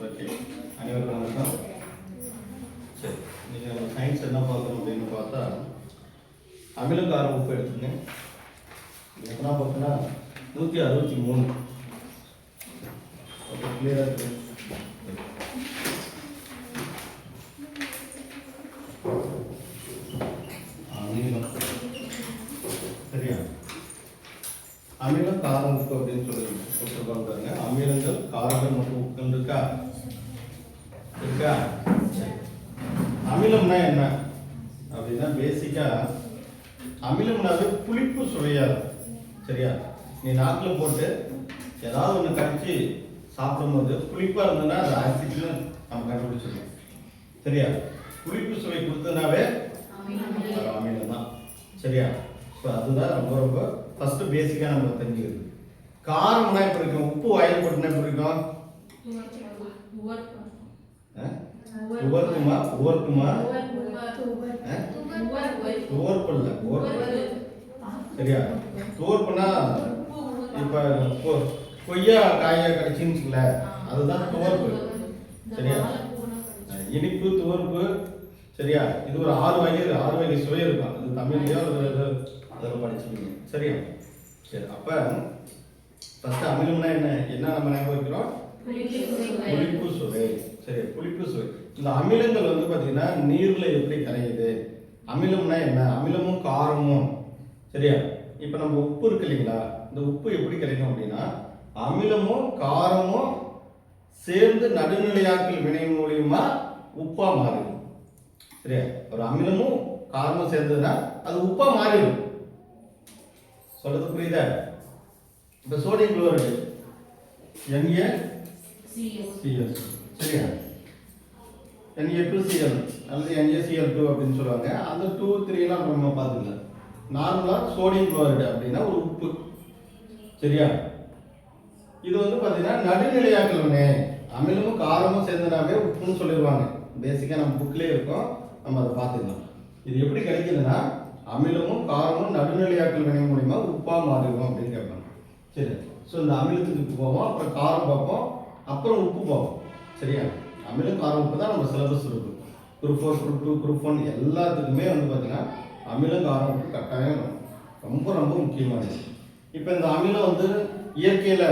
Okay, அனைவருக்கும் வணக்கம். சரி, நீங்கள் சயின்ஸ் என்ன பார்க்கணும் அப்படின்னு பார்த்தா அமிலக்கார உப்பு எடுத்துங்க. எத்தனா பார்த்தோன்னா 163. ஓகே, கிளியராக இருக்குது. அமிலம் சரியா? அமிலம் காரம் உப்பு அப்படின்னு சொல்லுவாங்க பாருங்க. அமிலங்கள் காரங்கள் மற்றும் உப்புகள் இருக்கா? சரி, அமிலம்னா என்ன அப்படின்னா பேசிக்கா அமிலம்னாவே புளிப்பு சுவையாது. சரியா? நீ நாக்கில் போட்டு ஏதாவது ஒன்று கடிச்சு சாப்பிடும்போது புளிப்பாக இருந்ததுன்னா அது ஆசிட்னு நம்ம கண்டுபிடிச்சிடணும். சரியா? புளிப்பு சுவை கொடுத்ததுனாவே அமிலம் தான். சரியா? ஸோ அதுதான் ரொம்ப ரொம்ப ஃபர்ஸ்ட் பேசிக்காக நம்ம தெரிஞ்சுக்கிறது. காரம்னா எப்படி இருக்கும்? உப்பு வாயில் போட்டுனா எப்படி இருக்கும்? உவர்க்குமா உவர்க்குமா துவர்ப்பல்ல உவர்ப்பு. சரியா? துவர்ப்புனா இப்போ கொய்யா காயை கடிச்சின்னு வச்சுக்கல, அதுதான் துவர்ப்பு. சரியா? இனிப்பு துவர்ப்பு. சரியா? இது ஒரு 6 வகை சுவை இருக்கும். அது தமிழ்லையோ அதில் படிச்சுக்கீங்க. சரியா? சரி, அப்போ ஃபர்ஸ்ட் அமிலம்னா என்ன நம்ம ஞாபகம் வைக்கிறோம்? புளிப்பு சுவை. சரி, புளிப்பு சுவை. இந்த அமிலங்கள் வந்து பார்த்தீங்கன்னா நீரில் எப்படி கரையுது? அமிலம்னா என்ன? அமிலமும் காரமும். சரியா? இப்போ நம்ம உப்பு இருக்கு இல்லைங்களா, இந்த உப்பு எப்படி கிடைக்கும் அப்படின்னா அமிலமும் காரமும் சேர்ந்து நடுநிலையாக்கல் வினை மூலியமா உப்பா மாறிடும். சரியா? ஒரு அமிலமும் காரமும் சேர்ந்ததுன்னா அது உப்பா மாறிடும். சொல்றது புரியுதா? இப்போ சோடியம் குளோரைடு NaCl. சரியா? Na2Cl அல்லது NaCl2 அப்படின்னு சொல்லுவாங்க. அந்த 2, 3 நம்ம பார்த்துக்கல. நார்மலாக சோடியம் குளோரைடு அப்படின்னா ஒரு உப்பு. சரியா? இது வந்து பார்த்தீங்கன்னா நடுநிலையாக்கல் வினை. அமிலமும் காரமும் சேர்ந்தனாவே உப்புன்னு சொல்லிடுவாங்க. பேசிக்காக நம்ம புக்லேயே இருக்கும், நம்ம அதை பார்த்துக்கலாம். இது எப்படி கிடைக்குதுன்னா அமிலமும் காரமும் நடுநிலையாக்கல் வினை மூலிமா உப்பா மாறிடும் அப்படின்னு கேட்பாங்க. சரி, ஸோ இந்த அமிலத்துக்கு போவோம், அப்புறம் காரம் பார்ப்போம், அப்புறம் உப்பு பார்ப்போம். சரியா? அமிலம் காரம் உப்பு தான் நம்ம சிலபஸ் இருக்கு. குரூப் 4, குரூப் 2, குரூப் 1 எல்லாத்துக்குமே வந்து பார்த்தீங்கன்னா அமிலம் காரம் உப்பு கட்டாயம் ரொம்ப ரொம்ப முக்கியமானது. இப்போ இந்த அமிலம் வந்து இயற்கையில்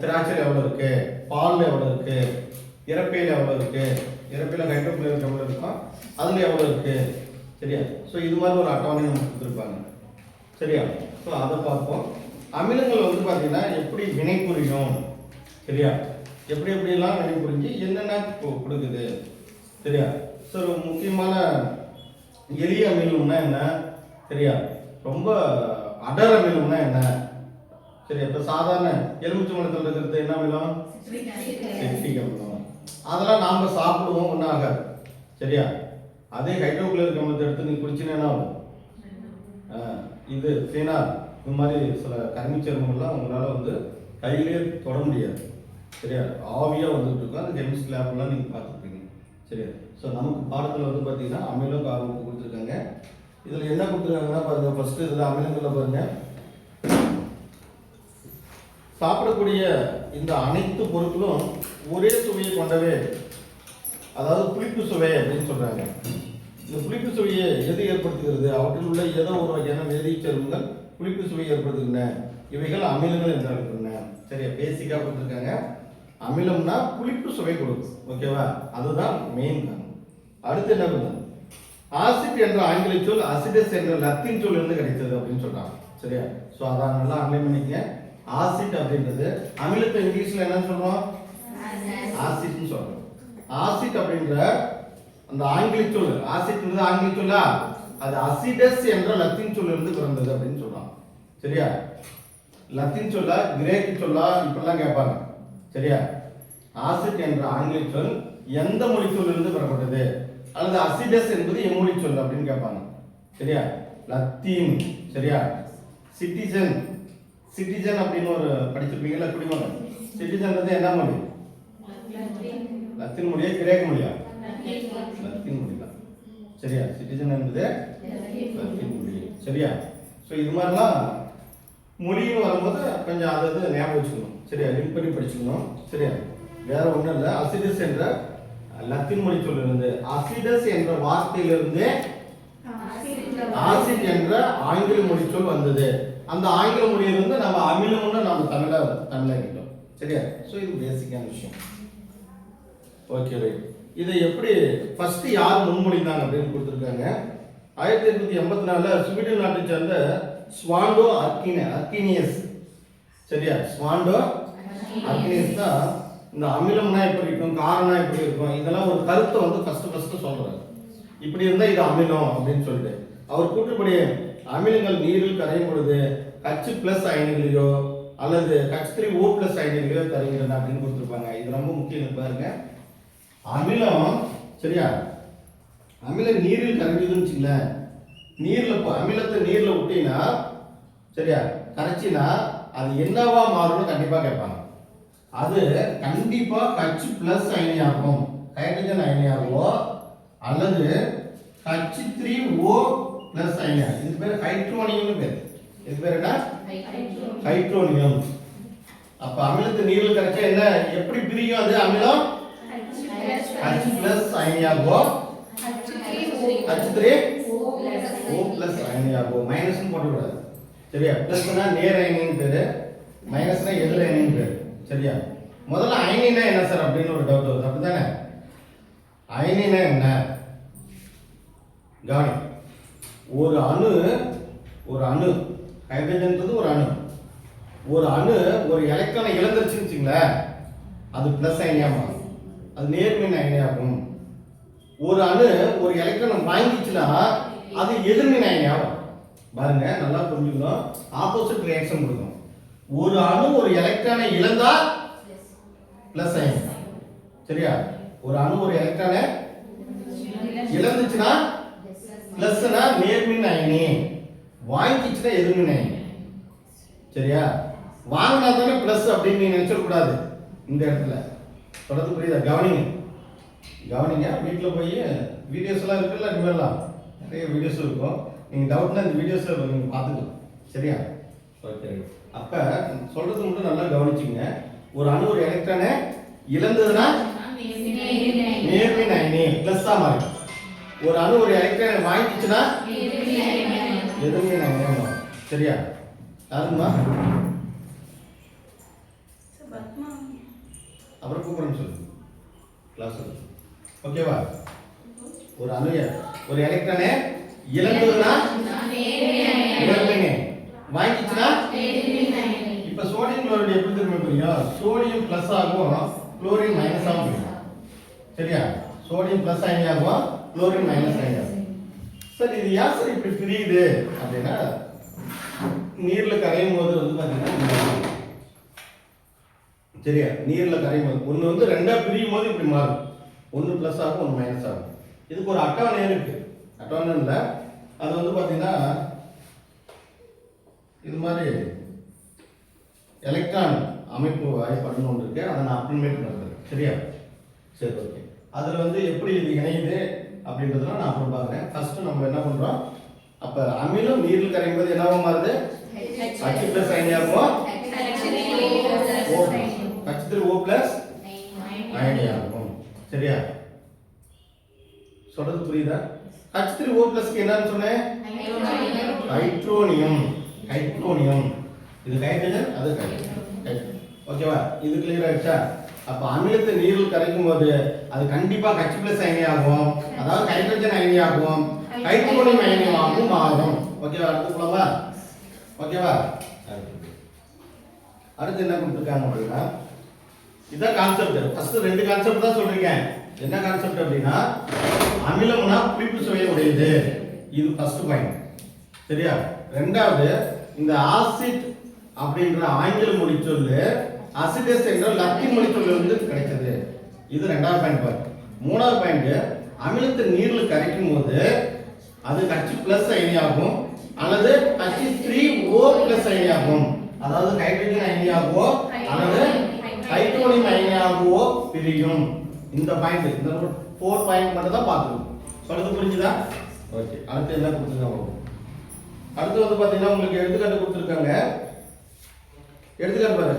திராட்சையில் எவ்வளோ இருக்கு, பாலில் எவ்வளோ இருக்கு, இறப்பையில் எவ்வளோ இருக்கு, இறப்பையில் ஹைட்ரோகுளோரிக் எவ்வளோ இருக்கும், அதில் எவ்வளோ இருக்கு. சரியா? ஸோ இது மாதிரி ஒரு அட்டவணை நமக்கு கொடுத்துருப்பாங்க. சரியா? ஸோ அதை பார்ப்போம். அமிலங்கள் வந்து பார்த்தீங்கன்னா எப்படி வினை புரியும்? சரியா? எப்படியெல்லாம் வினை புரிஞ்சு என்னென்ன கொடுக்குது? சரியா? ஸோ முக்கியமான எளிய அமிலம்னா என்ன? சரியா? ரொம்ப அடர் அமிலம்னா என்ன? சரி, இப்போ சாதாரண எலுமிச்சம்பழத்தில் இருக்கிறது என்ன அமிலம்? செப்டிக் அமிலம். அதெல்லாம் நாம் சாப்பிடுவோம், ஒன்றும் ஆகாது. சரியா? அதே ஹைட்ரோகுளோரிக் அமிலத்தை எடுத்து நீ குடிச்சினா என்ன ஆகும்? இது ஃபீனால், இந்த மாதிரி சில கரிமிச்சர்மங்கள்லாம் உங்களால் வந்து கையிலே தொட முடியாது. சரியா? ஆவியாக வந்துட்டு இருக்கும். அந்த கெமிஸ்ட்ரி லேப்லாம் நீங்கள் பார்த்துருப்பீங்க. சரியா? ஸோ நமக்கு பாடத்தில் வந்து பார்த்தீங்கன்னா அமிலம் காரம் உப்பு கொடுத்துருக்காங்க. இதில் என்ன கொடுத்துருக்காங்கன்னா பாருங்கள். ஃபஸ்ட்டு இதில் அமிலங்களில் பாருங்கள், சாப்பிடக்கூடிய இந்த அனைத்து பொருட்களும் ஒரே சுவையை கொண்டவே, அதாவது புளிப்பு சுவை அப்படின்னு சொல்றாங்க. இந்த புளிப்பு சுவையை எது ஏற்படுத்துகிறது? அவற்றில் உள்ள ஏதோ ஒரு வகையான வேதிச் சேர்மங்கள் புளிப்பு சுவையை ஏற்படுத்துகின்றன. இவைகள் அமிலங்கள் என்று அழைக்கின்றன. சரியா? பேசிக்காக கொடுத்துருக்காங்க. அமிலம்னா புளிப்பு சுவை கொடுக்கும். ஓகேவா? அதுதான் மெயின் காரணம். அடுத்து என்ன பண்ணுது? ஆசிட் என்ற ஆங்கில சொல் அசிடஸ் என்ற லத்தீன் சொல் இருந்து கிடைத்தது அப்படின்னு சொல்றாங்க. சரியா? ஸோ அதான் நல்லா அண்டர்லைன் பண்ணிக்க. ஆசிட் அப்படின்றது அமிலத்தை இங்கிலீஷ்ல என்ன சொல்றோம்? ஆசிட்னு சொல்றோம். ஆசிட் அப்படின்ற அந்த ஆங்கில சொல், ஆசிட்ன்றது ஆங்கில சொல்லா, அது அசிடஸ் என்ற லத்தீன் சொல்ல இருந்து பிறந்தது அப்படின்னு சொல்றாங்க. சரியா? லத்தீன் சொல்லா, கிரேக்கு சொல்லா, இப்படிலாம் கேட்பாங்க. சரியா? ஆசிட் என்ற ஆங்கில சொல் எந்த மொழி சொல்லிருந்து பெறப்பட்டது, அல்லது அசிடஸ் என்பது எம்மொழி சொல் அப்படின்னு கேட்பாங்க. சரியா? லத்தீன். சரியா? சிட்டிசன் அப்படின்னு ஒரு படிச்சிருப்பீங்களா, குடிமகன். சிட்டிசன் என்ன மொழி? லத்தீன் மொழியா கிரேக்க மொழியா? லத்தீன் மொழி தான். சரியா? சிட்டிசன் என்பது லத்தீன் மொழி. சரியா? ஸோ இது மாதிரிலாம் மொழியும் வரும்போது கொஞ்சம் அதை ஞாபகம் வச்சுக்கணும். சரியா? லிங்க் பண்ணி படிச்சுக்கணும். சரியா? வேற ஒண்ணும் இல்ல, அசிடஸ் என்ற லத்தீன் மொழி சொல்லிருந்து அசிடஸ் என்ற வார்த்தையிலிருந்து ஆசிட் என்ற ஆங்கில மொழி சொல் வந்தது. அந்த ஆங்கில மொழியிலிருந்து நம்ம அமிலம்னு நம்ம தமிழாக்கிட்டோம். சரியா? ஸோ இது பேசிக்கான விஷயம். Okay right. இதை எப்படி ஃபர்ஸ்ட் யார் முன்மொழிந்தாங்க அப்படின்னு கொடுத்துருக்காங்க. 1884 ஸ்வீடன் நாட்டை சேர்ந்த ஸ்வாண்டோ அர்கினியஸ். சரியா? ஸ்வாண்டோ அர்கினியஸ் தான் இந்த அமிலம்னா எப்படி இருக்கும், காரம்னா எப்படி இருக்கும், இதெல்லாம் ஒரு கருத்தை வந்து ஃபர்ஸ்ட் சொல்றாரு. இப்படி இருந்தா இது அமிலம் அப்படின்னு சொல்லிட்டு அவர் கூற்றுப்படி அமிலங்கள் நீரில் கரையும் பொழுது H+ அயனிகளையோ அல்லது H3O+ அயனிகளையோ தருகின்றன அப்படின்னு கொடுத்துருப்பாங்க. இது ரொம்ப முக்கியம் பாருங்க. அமிலம் சரியா, அமிலம் நீரில் கரைஞ்சதுன்னு வச்சுக்கல, நீர்ல அமிலத்தை நீர்ல விட்டீங்கன்னா சரியா கரைச்சினா அது என்னவா மாறும்னு கண்டிப்பா கேட்பாங்க. அது கண்டிப்பா H+ அயனியாகும், ஹைட்ரஜன் அயனியாகவோ அல்லது H3O+ அயனியா. இது பேர் ஹைட்ரோனியம் பேர். இது பேர் என்ன? ஹைட்ரோனியம். அப்ப அமிலத்தை நீரில் கரைச்சா என்ன எப்படி பிரியும்? அது அமிலம் H+ அயனியாகவோ H3O+ அயனியாகவோ. மைனஸ் போடக்கூடாது. சரியா? பிளஸ்னா நேர் அயனின்னு பேரு, மைனஸ்னா எதிர் அயனின்னு பேரு. சரியா? முதல்ல அயனினா என்ன சார் அப்படின்னு ஒரு டவுட் வருது, அப்படிதானே? அயனினா என்ன? கவனி. ஒரு அணு ஹைட்ரஜன்றது ஒரு அணு ஒரு எலக்ட்ரானை இழந்துருச்சுன்னு வச்சுங்களேன், அது பிளஸ் அயனியாமா, அது நேர்மின் அயனியாகும். ஒரு அணு ஒரு எலக்ட்ரானை வாங்கிச்சுன்னா அது எதிர்மின் அயனியாகும். பாருங்க, நல்லா புரிஞ்சுக்கணும். ஆப்போசிட் ரியாக்ஷன் கொடுக்கும். ஒரு அணு ஒரு எலக்ட்ரானை இழந்தா பிளஸ் அயனி. சரியா? ஒரு அணு ஒரு எலக்ட்ரானை இழந்துச்சுன்னா பிளஸ்னா நேர்மின் அயனி, வாங்கிச்சுன்னா எதிர்மின் அயனி. சரியா? வாங்கினா தானே பிளஸ் அப்படின்னு நீங்க நினைச்சிட கூடாது. இந்த இடத்துல தொடர்ந்து புரியுதா? கவனிங்க. வீட்டில் போய் வீடியோஸ் எல்லாம் இருக்குல்ல, இனிமேலாம் நிறைய வீடியோஸ் இருக்கும். நீங்க டவுட்னா இந்த வீடியோஸ் நீங்க பார்த்துக்கலாம். சரியா? ஓகே. அப்ப சொல்றது மட்டும் நல்லா கவனிச்சுங்க. ஒரு அணு ஒரு எலக்ட்ரானை இழந்ததுன்னா நேர்மின் அயனி பிளஸ்ஸா மாறும். ஒரு அணு ஒரு எலக்ட்ரானை வாங்கிச்சுன்னா எதிர்மின் அயனி மாறும். சரியா? யாருமா அப்புறம் கூப்பிடுன்னு சொல்லு கிளாஸ். ஓகேவா? ஒரு அணு ஒரு எலக்ட்ரானை இழந்ததுன்னா நேர்மின், வாங்கிச்சுன்னா. இப்ப சோடியம் குளோரைடு எப்படி தெரியுமா புரியும்? சோடியம் பிளஸ் ஆகும், குளோரின் மைனஸ் ஆகும். சரியா? சோடியம் பிளஸ் அயனியாகும், குளோரின் மைனஸ் அயனியாகும். சரி, இது ஏன் சார் இப்படி பிரியுது அப்படின்னா, நீர்ல கரையும் போது வந்து பாத்தீங்கன்னா, சரியா, நீர்ல கரையும் போது ஒண்ணு வந்து ரெண்டா பிரியும் போது இப்படி மாறும். ஒன்னு பிளஸ் ஆகும், ஒன்னு மைனஸ் ஆகும். இதுக்கு ஒரு அட்டவணை இருக்கு. அட்டவணை இல்ல, அது வந்து பாத்தீங்கன்னா இது மாதிரி எலக்ட்ரான் அமைப்பு வாய்ப்பாடுன்னு ஒன்று இருக்கு. அதை நான் அப்ளிமெண்ட் பண்றேன். சரியா? சரி, ஓகே. அதுல வந்து எப்படி இது இணையுது அப்படின்றதுலாம் நான் அப்புறம் பார்க்குறேன். ஃபர்ஸ்ட் நம்ம என்ன பண்றோம், அப்ப அமிலம் நீரில் கரையும் போது என்னவா மாறுது? H+ அயனியாகும், H3O+ அயனியாகும். சரியா? சொல்றது புரியுதா? H3O+க்கு என்னன்னு சொன்னேன்? ஹைட்ரோனியம். இது ஹைட்ரஜன், அது ஹைட்ரஜன். ஓகேவா? இது கிளியர் ஆயிடுச்சா? அப்ப அமிலத்தை நீரில் கரைக்கும் போது அது கண்டிப்பா H+ அயனியாகும், அதாவது ஹைட்ரஜன் அயனியாகும், ஹைட்ரோனியம் அயனியாகவும் மாறும். ஓகேவா? அடுத்து போலாமா? ஓகேவா? அடுத்து என்ன கொடுத்துருக்காங்க அப்படின்னா, இதான் கான்செப்ட். ஃபர்ஸ்ட் ரெண்டு கான்செப்ட் தான் சொல்றீங்க. என்ன கான்செப்ட் அப்படின்னா, அமிலம்னா புளிப்பு சுவை உடையது. இது ஃபர்ஸ்ட் பாயிண்ட். சரியா? ரெண்டாவது, இந்த ஆசிட் அப்படின்ற ஆங்கில மொழி சொல்லு அசிடஸ் என்ற லத்தீன் மொழி சொல்லிலிருந்து கிடைச்சது. இது ரெண்டாவது பாயிண்ட் பாரு. மூணாவது பாயிண்ட், அமிலத்தை நீரில் கரைக்கும் போது அது H+ அயனியாகும் அல்லது H3O+ அயனியாகும், அதாவது ஹைட்ரஜன் அயனியாகவோ அல்லது ஹைட்ரோனியம் அயனியாகவோ பிரியும். இந்த பாயிண்ட், இந்த 4 பாயிண்ட் மட்டும் தான் பார்க்கணும். சொல்றது புரிஞ்சுதா? ஓகே. அடுத்து என்ன கொடுத்துருக்காங்க? அடுத்து வந்து பாத்தீங்கன்னா உங்களுக்கு எடுத்துக்காட்டு கொடுத்துருக்காங்க. எடுத்துக்காட்டு பாருங்க.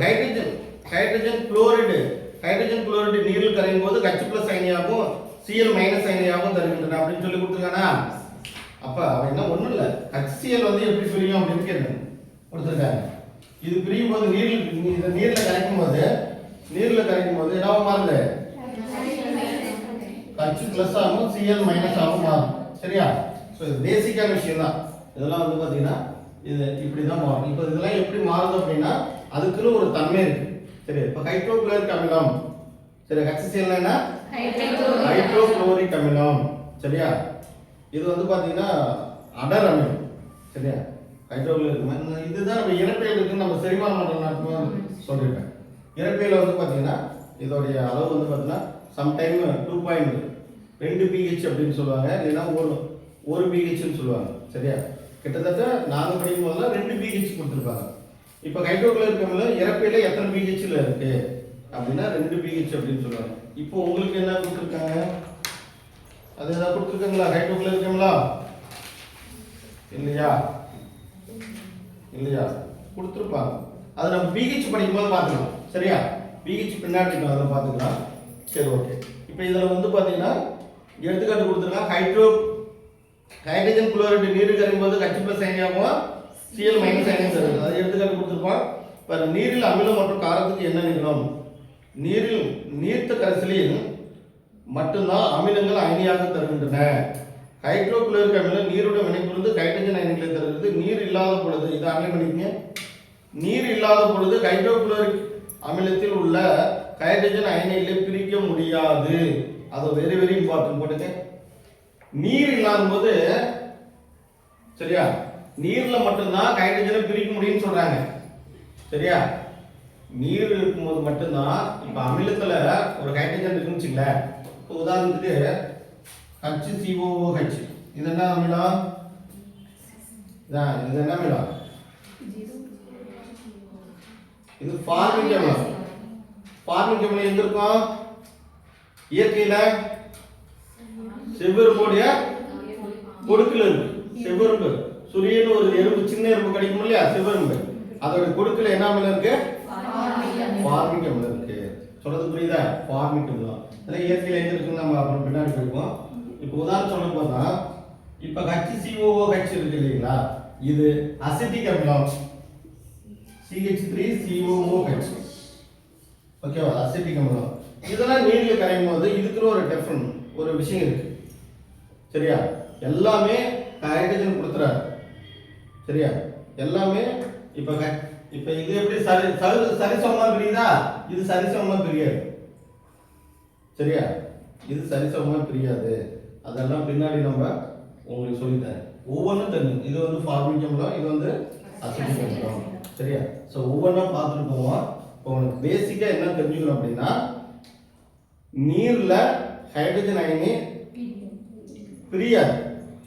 ஹைட்ரஜன் குளோரைடு ஹைட்ரஜன் குளோரைடு நீரில் கரையும் போது H+ அயனியாகவும் Cl- அயனியாகவும் தருகின்றன அப்படின்னு சொல்லி கொடுத்துருக்கானா? அப்ப அவன் என்ன ஒண்ணும் இல்ல, HCl வந்து எப்படி பிரியும் அப்படின்னு கேட்க கொடுத்துருக்காங்க. இது பிரியும் போது நீர்ல கரைக்கும் போது என்னவா மாறுது? H+ ஆகும் Cl- ஆகும் மாறும். சரியா? ஸோ இது பேசிக்கான விஷயம் தான். இதெல்லாம் வந்து பார்த்தீங்கன்னா இது இப்படி தான் மாறும். இப்போ இதெல்லாம் எப்படி மாறுது அப்படின்னா அதுக்குன்னு ஒரு தன்மை இருக்கு. சரி, இப்போ ஹைட்ரோகுளோரிக் அமிலம். சரி, HCl என்ன? ஹைட்ரோகுளோரிக் அமிலம். சரியா? இது வந்து பார்த்தீங்கன்னா அடர் அமிலம். சரியா? ஹைட்ரோகுளோரிக் அமிலம் இதுதான் நம்ம இறப்பையில் இருக்குன்னு நம்ம செரிமானம் பண்ணுற நாட்கள் சொல்லியிருக்கேன். இறப்பையில் வந்து பார்த்தீங்கன்னா இதோடைய அளவு வந்து பார்த்தீங்கன்னா சம்டைம் 2.2 pH அப்படின்னு சொல்லுவாங்க, இல்லைன்னா ஒரு pHன்னு சொல்லுவாங்க. சரியா? கிட்டத்தட்ட நாங்கள் படிக்கும் போதெல்லாம் 2 pH கொடுத்துருப்பாங்க. இப்போ ஹைட்ரோகுளோரிக் அமிலம் இறப்பையில் எத்தனை pHல இருக்கு அப்படின்னா 2 pH அப்படின்னு சொல்லுவாங்க. இப்போ உங்களுக்கு என்ன கொடுத்துருக்காங்க? அது ஏதாவது கொடுத்துருக்காங்களா? ஹைட்ரோகுளோரிக் அமிலம் இல்லையா கொடுத்துருப்பாங்க. அது நம்ம pH படிக்கும்போது பார்த்துக்கலாம். சரியா? pH பின்னாடி இருக்கும், அதில் பார்த்துக்கலாம். சரி, ஓகே. இப்போ இதில் வந்து பார்த்தீங்கன்னா எடுத்துக்காட்டு கொடுத்துருக்காங்க. ஹைட்ரஜன் குளோரைடு நீர் கரையும் போது H+ அயனியாகவும் Cl- அயனியும் தருது. அது எடுத்துக்காட்டு கொடுத்துருப்பான். இப்போ நீரில் அமிலம் மற்றும் காரத்துக்கு என்ன நிகழும்? நீர்த்த கரைசலில் மட்டும்தான் அமிலங்கள் அயனியாக தருகின்றன. ஹைட்ரோகுளோரிக் அமிலம் நீருடன் வினைபுரிந்து ஹைட்ரஜன் அயனிகளை தருகிறது. நீர் இல்லாத பொழுது, இதை அண்டர்லைன் பண்ணிக்கங்க, நீர் இல்லாத பொழுது ஹைட்ரோகுளோரிக் அமிலத்தில் உள்ள ஹைட்ரஜன் அயனிகளை பிரிக்க முடியாது. அது வெரி வெரி இம்பார்ட்டன்ட் போட்டுங்க. நீர் இல்லாத போது, சரியா, நீர்ல மட்டும்தான் ஹைட்ரஜனை பிரிக்க முடியும்னு சொல்றாங்க. சரியா? நீர் இருக்கும்போது மட்டும்தான். இப்ப அமிலத்துல ஒரு ஹைட்ரஜன் இருக்குன்னு வச்சுங்களேன். உதாரணத்துக்கு HCOOH, இது என்ன அமிலம்? இது என்ன அமிலம்? இது ஃபார்மிக் அமிலம். ஃபார்மிக் அமிலம் எங்க இருக்கும்? இயற்கையில செவ்வெரும்புடைய கொடுக்குல இருக்கு. செவ்வெரும்பு சுரியன் ஒரு எறும்பு, சின்ன எறும்பு கிடைக்கும் இல்லையா, செவ்வெரும்பு, அதோட கொடுக்குல என்ன அமிலம் இருக்கு? ஃபார்மிக் அமிலம் இருக்கு. சொல்றது புரியுதா? ஃபார்மிக் அமிலம் இதெல்லாம் இயற்கையில எங்க இருக்குன்னு நம்ம அப்புறம் பின்னாடி போயிருக்கோம். இப்போ உதாரணம் சொல்ல போனா, இப்போ HCOOH இருக்கு இல்லைங்களா, இது அசிட்டிக் அமிலம் CH3COOH. ஓகேவா? அசிட்டிக் அமிலம். இதெல்லாம் நீர்ல கரையும் போது இதுக்குன்னு ஒரு டிஃபரண்ட் ஒரு விஷயம் இருக்கு. சரியா? எல்லாமே ஹைட்ரஜன் கொடுத்துறாரு. சரியா? எல்லாமே இப்ப இது எப்படி சரிசமமா பிரியுதா? இது சரிசமமா பிரியாது. சரியா? இது சரிசமமா பிரியாது. அதெல்லாம் பின்னாடி நம்ம உங்களுக்கு சொல்லித்தரேன். ஒவ்வொன்றும் தெரியும். இது வந்து ஃபார்மிக் அமிலம், இது வந்து அசிட்டிக் அமிலம். சரியா? ஸோ ஒவ்வொன்றும் பார்த்துட்டு போவோம். இப்போ உங்களுக்கு பேசிக்கா என்ன தெரிஞ்சுக்கணும் அப்படின்னா, நீர்ல ஹைட்ரஜன் அயனி பிரியாது.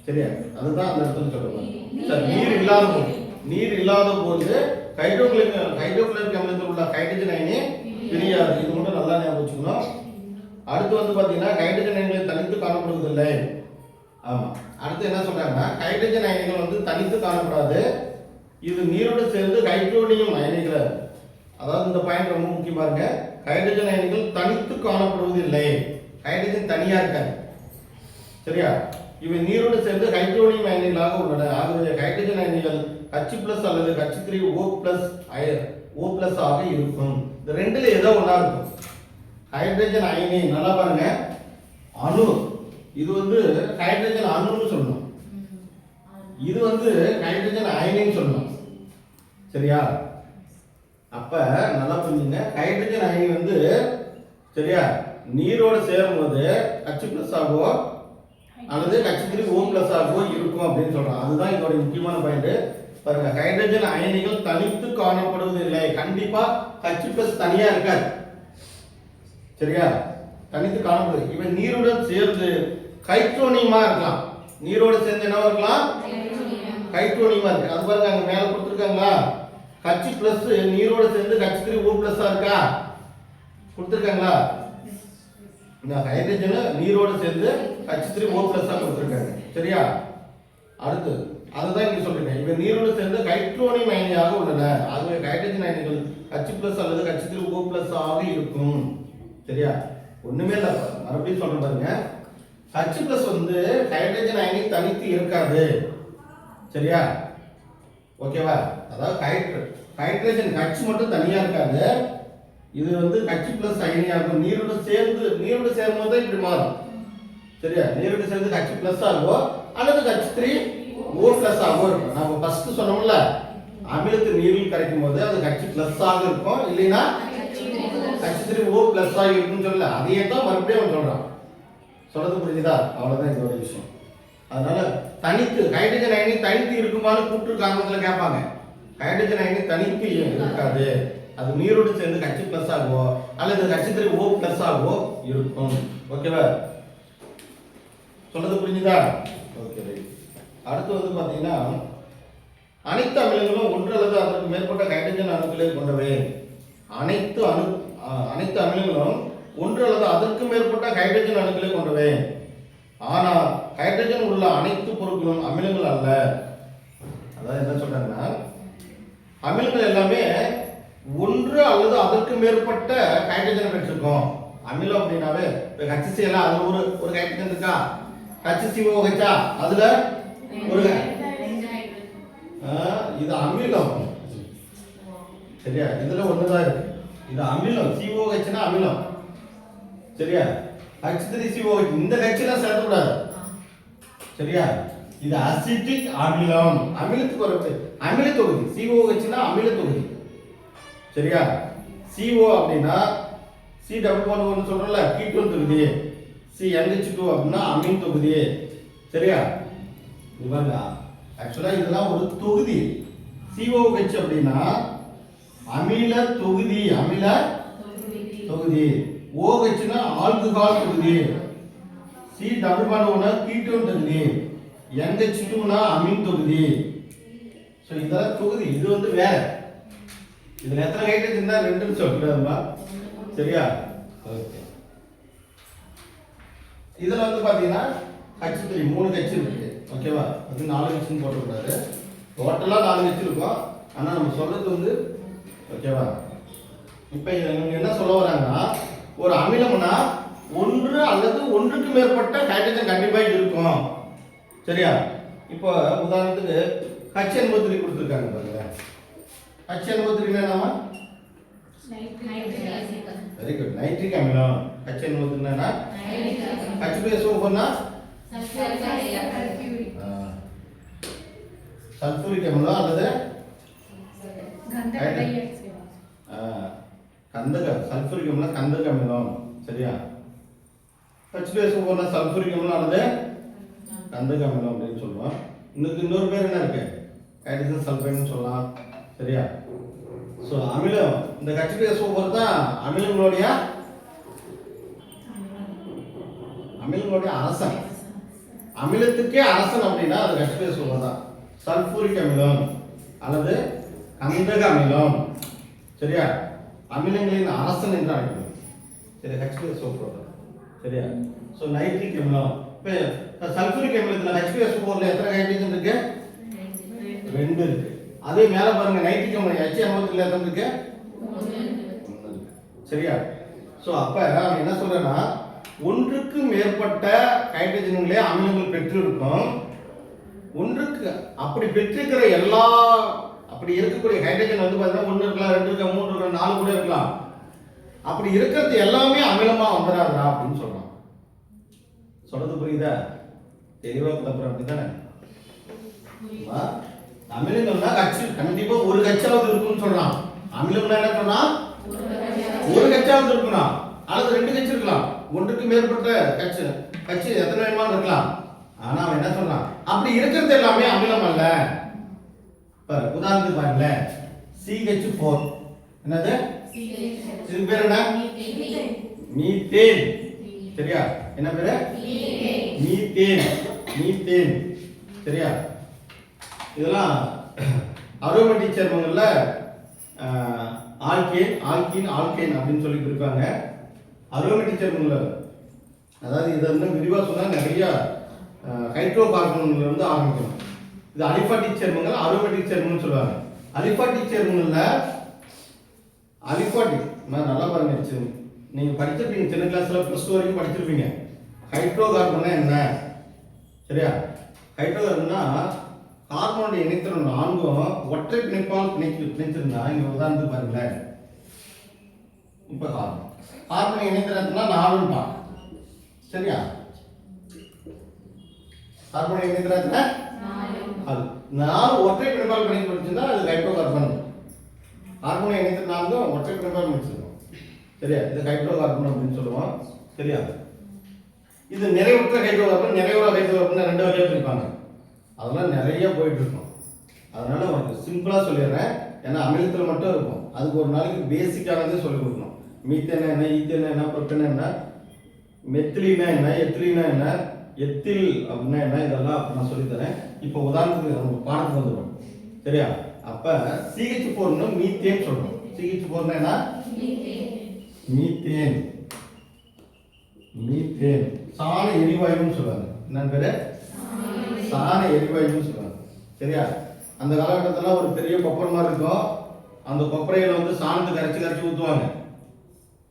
சரியா? அதுதான் அந்த இடத்துல சொல்லுவாங்க. சார், நீர் இல்லாத போது ஹைட்ரோகுளோரிக் அமிலத்தில் உள்ள ஹைட்ரஜன் அயனி பிரியாது. இது மட்டும் நல்லா ஞாபகம் வச்சுக்கணும். அடுத்து வந்து பாத்தீங்கன்னா ஹைட்ரஜன் அயனிகள் தனித்து காணப்படுவதில்லை. ஆமா, அடுத்து என்ன சொல்றாங்கன்னா, ஹைட்ரஜன் அயனிகள் வந்து தனித்து காணப்படாது. இது நீரோடு சேர்ந்து ஹைட்ரோனியம் அயனிகள், அதாவது இந்த பாயிண்ட் ரொம்ப முக்கியமா இருக்கு. ஹைட்ரஜன் அயனிகள் தனித்து காணப்படுவதில்லை. ஹைட்ரஜன் தனியா இருக்காது. சரியா? இவை நீரோடு சேர்ந்து ஹைட்ரோனியம் அயனிகளாக உள்ளன. ஆகவே ஹைட்ரஜன் அயனிகள் H+ அல்லது H3O+ ஆக இருக்கும். இந்த ரெண்டுல ஏதோ ஒண்ணா இருக்கும். ஹைட்ரஜன் அயனி நல்லா பாருங்க, அணு, இது வந்து ஹைட்ரஜன் அணுன்னு சொல்லணும், இது வந்து ஹைட்ரஜன் அயனின்னு சொல்லணும். சரியா? அப்ப நல்லா புரிஞ்சுங்க, ஹைட்ரஜன் அயனி வந்து சரியா நீரோட சேரும்போது H+ ஆகவோ அல்லது H3O+ ஆகவோ இருக்கும் அப்படின்னு சொல்றாங்க. அதுதான் இதோட முக்கியமான பாயிண்ட். பாருங்க, ஹைட்ரஜன் அயனிகள் தனித்து காணப்படுவதில்லை. கண்டிப்பா H+ தனியா இருக்காது. சரியா? தனித்து காணப்படுது. இவன் நீருடன் சேர்ந்து ஹைட்ரோனியமா இருக்கலாம். நீரோட சேர்ந்து என்ன இருக்கலாம்? ஹைட்ரோனியமா இருக்கு. அது பாருங்க, அங்க மேல கொடுத்துருக்காங்களா, H+ நீரோட சேர்ந்து H3O+ இருக்கா கொடுத்துருக்காங்களா? இந்த ஹைட்ரஜன் நீரோடு சேர்ந்து H3O+ கொடுத்துருக்காங்க. சரியா? அடுத்து அதுதான் இங்க சொல்றேன். இவன் நீரோடு சேர்ந்து ஹைட்ரோனியம் அயனியாக உள்ளன. ஆகவே ஹைட்ரஜன் அயனிகள் H+ அல்லது H3O+ ஆக இருக்கும். சரியா? ஒண்ணுமே இல்லை. மறுபடியும் சொல்றேன் பாருங்க. H+ வந்து ஹைட்ரஜன் அயனி தனித்து இருக்காது. சரியா? ஓகேவா? அதாவது ஹைட்ரஜன் H மட்டும் தனியா இருக்காது. இது வந்து H+ அயனியா இருக்கும். நீரோட சேரும்போது இப்படி மாறும். சரியா? நீரோட சேர்ந்து H+ ஆகும் அல்லது H3O+ ஆகும் இருக்கும். நம்ம ஃபர்ஸ்ட் சொன்னோம்ல, அமிலத்து நீரில் கரைக்கும் போது அது H+ ஆக இருக்கும், இல்லைன்னா H3O+ ஆக இருக்கும்னு சொல்லல. அதையே தான் மறுபடியும் சொல்றான். சொல்றது புரியுதா? அவ்வளவுதான் இதோட விஷயம். அதனால தனித்து ஹைட்ரஜன் அயனி தனித்து இருக்குமான்னு கூற்று காரணத்துல கேட்பாங்க. ஹைட்ரஜன் அயனி தனித்து இருக்காது. அது நீரோடு சேர்ந்து H+ ஆகவோ அல்லது H3O+ ஆகவோ இருக்கும். ஓகேவா? சொல்றது புரிஞ்சுதா? Okay right. அடுத்து வந்து பாத்தீங்கன்னா, அனைத்து அமிலங்களும் ஒன்று அல்லது அதற்கு மேற்பட்ட ஹைட்ரஜன் அணுக்களை கொண்டவை. அனைத்து அமிலங்களும் ஒன்று அல்லது அதற்கு மேற்பட்ட ஹைட்ரஜன் அணுக்களை கொண்டவை. ஆனால் ஹைட்ரஜன் உள்ள அனைத்து பொருட்களும் அமிலங்கள் அல்ல. அதாவது என்ன சொல்றாங்கன்னா, அமிலங்கள் எல்லாமே ஒன்று அல்லது அதற்கு மேற்பட்ட ஹைட்ரஜன் பெற்றிருக்கும். அமிலம் அப்படின்னாவே HCl அதுல ஒரு ஹைட்ரஜன் இருக்கா? HCOH அதுல ஒரு இது அமிலம். சரியா? இதுல ஒண்ணுதான் இருக்கு. இது அமிலம். COH னா அமிலம். சரியா? H3COH இந்த H-லாம் சேர்க்கக்கூடாது. சரியா? இது அசிட்டிக் அமிலம். அமிலத்துக்கு ஒரு அமில தொகுதி. COH னா அமில தொகுதி. சரியா? CO அப்படின்னா C++1 சொல்றோம்ல, கீட்டோன் தொகுதி. CnH2 அப்படின்னா அமீன் தொகுதி. சரியா? இவங்க ஆக்சுவலா இதெல்லாம் ஒரு தொகுதி. COH அப்படின்னா அமில தொகுதி. OH னா ஆல்கஹால் தொகுதி. C++1 கீட்டோன் தொகுதி. NH2 னா அமீன் தொகுதி. சோ இதெல்லாம் தொகுதி. இது வந்து வேற. இதுல எத்தனை ஹைட்ரஜன் இருந்தா ரெண்டுன்னு சொல்றாருமா. சரியா? ஓகே. இதுல வந்து பாத்தீங்கன்னா H3 3 H இருக்கு. ஓகேவா? அது 4 H ன்னு போட்டுறாரு. டோட்டலா 4 H இருக்கும். ஆனா நம்ம சொல்றது வந்து ஓகேவா? இப்போ இவங்க என்ன சொல்ல வராங்கன்னா, ஒரு அமிலம்னா ஒன்று அல்லது ஒன்றுக்கு மேற்பட்ட ஹைட்ரஜன் கண்டிப்பா இருக்கும். சரியா? இப்போ உதாரணத்துக்கு H83 கொடுத்திருக்காங்க பாருங்க. H83 என்னமா? Very good. நைட்ரிக் அமிலம். H83 என்னன்னா H2SO4 னா சல்பூரிக் அமிலம் அல்லது சல்பூரிக் அமிலம் கந்தக அமிலம். சரியா? H2SO4 னா சல்பூரிக் அமிலம் அல்லது கந்தக அமிலம் அப்படின்னு சொல்லுவோம். இன்னொரு பேர் என்ன இருக்கு? ஹைட்ரஜன் சல்பைடுன்னு சொல்லலாம். சரியா? சோ அமிலம் இந்த H2SO4 தான் அமிலங்களுடைய அரசன். அமிலத்துக்கே அரசன் அப்படின்னா அது H2SO4 தான். சல்பூரிக் அமிலம் அல்லது கந்தக அமிலம். சரியா? அமிலங்களின் அரசன் என்று அழைக்கணும். சரி, H2SO4. சரியா? சோ நைட்ரிக் அமிலம். இப்போ சல்பூரிக் அமிலத்துல H2SO4ல எத்தனை ஹைட்ரஜன் இருக்கு? 2 இருக்கு. அதே மேல பாருங்க, நைட்ரிக் அமிலம் HMO3ல எத்தனை இருக்கு? 1 இருக்கு. சரியா? சோ அப்ப நான் என்ன சொல்றேன்னா, ஒன்றுக்கு மேற்பட்ட ஹைட்ரஜன்களே அமிலங்கள் பெற்றிருக்கும். ஒன்றுக்கு அப்படி பெற்றிருக்கிற எல்லா அப்படி இருக்கக்கூடிய ஹைட்ரஜன் வந்து பார்த்தீங்கன்னா 1 இருக்கலாம், 2 இருக்கலாம், 3 இருக்கலாம், 4 கூட இருக்கலாம். அப்படி இருக்கிறது எல்லாமே அமிலமா வந்துடாதா அப்படின்னு சொல்றான். சொல்றது புரியுதா? தெளிவா அப்புறம் அப்படித்தானே? அமிலங்கள்னா கண்டிப்பா ஒரு கச்சாவது இருக்குன்னு சொல்றான். அமிலம்னா என்ன சொல்றான்? ஒரு கச்சாவது இருக்கணும் அல்லது 2 கச்சு இருக்கலாம். ஒன்றுக்கு மேற்பட்ட கச்சு எத்தனை வேணுமானு இருக்கலாம். ஆனா அவன் என்ன சொல்றான்? அப்படி இருக்கிறது எல்லாமே அமிலம் அல்ல. உதாரணத்துக்கு பாருங்க, CH4 என்னது? இதுக்கு பேர் என்ன? மீத்தேன். சரியா? என்ன பேரு? மீத்தேன். சரியா? இதெல்லாம் அரோமேட்டிக் சேர்மங்கள்ல ஆல்கீன் அப்படின்னு சொல்லி கொடுப்பாங்க. அரோமேட்டிக் சேர்மங்கள்ல, அதாவது இதை வந்து விரிவா சொன்னா நிறைய ஹைட்ரோ கார்பன்ல இருந்து ஆரம்பிக்கணும். இது அலிஃபாட்டிக் சேர்மங்கள், அரோமேட்டிக் சேர்மங்கள்னு சொல்லுவாங்க. அலிஃபாட்டிக் சேர்மங்கள்ல நல்லா பாருங்க, நீங்கள் படிச்சிருப்பீங்க, சின்ன கிளாஸில் +2 வரைக்கும் படிச்சிருப்பீங்க. ஹைட்ரோ கார்பன்னா என்ன? சரியா? ஹைட்ரோ கார்பன்னா கார்பனுடைய இணைத்திறன் 4ம் ஒற்றை பிணைப்பால் பிணைச்சிருந்தா, இங்கே உதாரணத்துக்கு பாருங்களேன். இப்போ கார்பன் இணைத்திறன்னா 4ன்ட்டான். சரியா? கார்பன் இணைத்திறன்னா 4. 4 ஒற்றை பிணைப்பால் பிணைச்சிருந்தா அது ஹைட்ரோ கார்பன். கார்பனை இணைத்த 4 ஒற்றை பிணைப்பால் பிணைச்சிருக்கோம். சரியா? இது ஹைட்ரோ கார்பன் அப்படின்னு சொல்லுவோம். சரியா? இது நிறைவுற்ற ஹைட்ரோ கார்பன், நிறைவுற ஹைட்ரோ கார்பன் 2 வகையாக பிரிப்பாங்க. அதெல்லாம் நிறைய போயிட்டு இருக்கும். அதனால உனக்கு சிம்பிளா சொல்லிடுறேன். ஏன்னா அமிலத்தில் மட்டும் இருக்கும். அதுக்கு ஒரு நாளைக்கு பேசிக்கானதே சொல்லிக் கொடுக்கணும். மீத்தேனா என்ன, ஈத்தேனா என்ன, புரோப்பேனா என்ன, மெத்திலீனா என்ன, எத்திலீனா என்ன, எத்தில் அப்படின்னா என்ன, இதெல்லாம் அப்போ நான் சொல்லித்தரேன். இப்போ உதாரணத்துக்கு நம்ம பாடத்துக்கு வந்துடும். சரியா? அப்ப CH4 மீத்தேன் சொல்றோம். CH4 என்ன? மீத்தேன். மீத்தேன் சாண எரிவாயுன்னு சொல்லுவாங்க. என்ன பேரு? சாண எரிவாயுன்னு சொல்லுவாங்க. சரியா? அந்த காலகட்டத்தில் ஒரு பெரிய கொப்பரை மாதிரி இருக்கும். அந்த கொப்பரையில வந்து சாணத்தை கரைச்சி ஊற்றுவாங்க.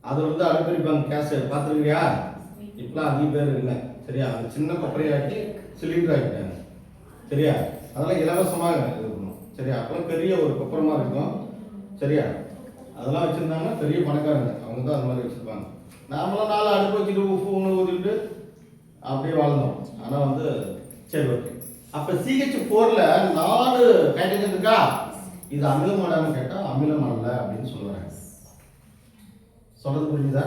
அது வந்து அடுப்பெரிப்பாங்க. கேஸ் பார்த்துருக்கியா? இப்பெல்லாம் அதிக பேர் இல்லை. சரியா? அது சின்ன கொப்பரையாக்கி சிலிண்டர் ஆக்கிட்டாங்க. சரியா? அதெல்லாம் இலவசமாக இருக்கணும். சரியா? அப்பெல்லாம் பெரிய ஒரு கொப்பரமாக இருக்கும். சரியா? அதெல்லாம் வச்சுருந்தாங்கன்னா பெரிய பணக்காரங்க, அவங்க தான் அது மாதிரி வச்சுருப்பாங்க. நாமளாம் 4 அடுப்பு வச்சுட்டு உப்பு ஒன்று ஊற்றிட்டு அப்படியே வாழ்ந்தோம். ஆனால் வந்து சரி, ஓகே. அப்போ CH4ல 4 ஹைட்ரஜன் இருக்கா? இது அமிலமானு கேட்டால் அமிலம் அல்ல அப்படின்னு சொல்லுவாங்க. சொல்றது புரியுதா?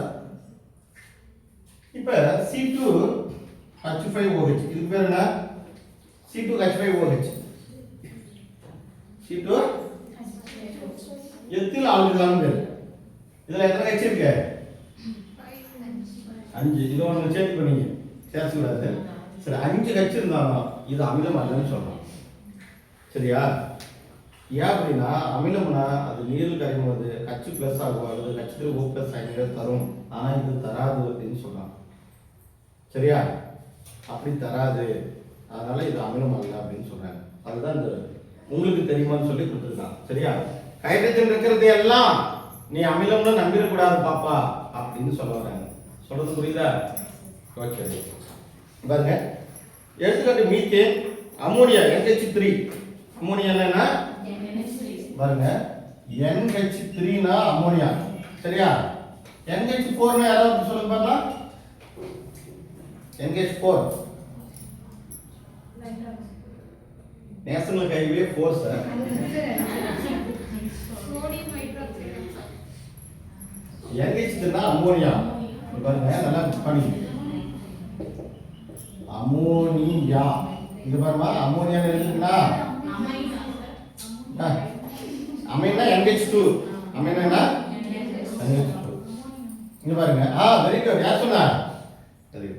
இப்போ C2H5OH, இதுக்கு பேர் என்ன? C2H5OH. C2 எத்தில் ஆல்கஹால் பேர். இதுல எத்தனை H இருக்கு? 5. இது ஒன்று சேர்த்து பண்ணீங்க, சேர்த்துக்கூடாது. சரி, 5 H இருந்தாலும் இது அமிலம் அல்லன்னு சொல்றோம். சரியா? ஏன் அப்படின்னா அமிலம்னா அது நீரில் கரையும் போது H+ ஆகும், அல்லது H3O+ அயனிகள் தரும். ஆனால் இது தராது அப்படின்னு சொல்றான். சரியா? அப்படி தராது, அதனால இது அமிலம் அல்ல அப்படின்னு சொல்றாங்க. அதுதான் இந்த உங்களுக்கு தெரியுமான்னு சொல்லி கொடுத்துருக்கான். சரியா? ஹைட்ரஜன் இருக்கிறது எல்லாம் நீ அமிலம்னு நம்பிடக்கூடாது பாப்பா அப்படின்னு சொல்ல வராங்க. சொல்றது புரியுதா? ஓகே. பாருங்க, எடுத்துக்காட்டு மீத்தேன், அமோனியா NH3. அமோனியா என்னன்னா பாருங்க, NH3னா அமோனியா. சரியா? NH4னா யாராவது சொல்லுங்க பாருங்க. NH4 national highway 4 sir. NH3னா அமோனியா. பாருங்க, நல்லா பண்ணி அமோனியா. இது பாருமா, அமோனியா எழுதுனா அமைனா NH2. அமைனா என்ன? NH2. இங்க பாருங்க. Very good. யார் சொன்னா? சரி.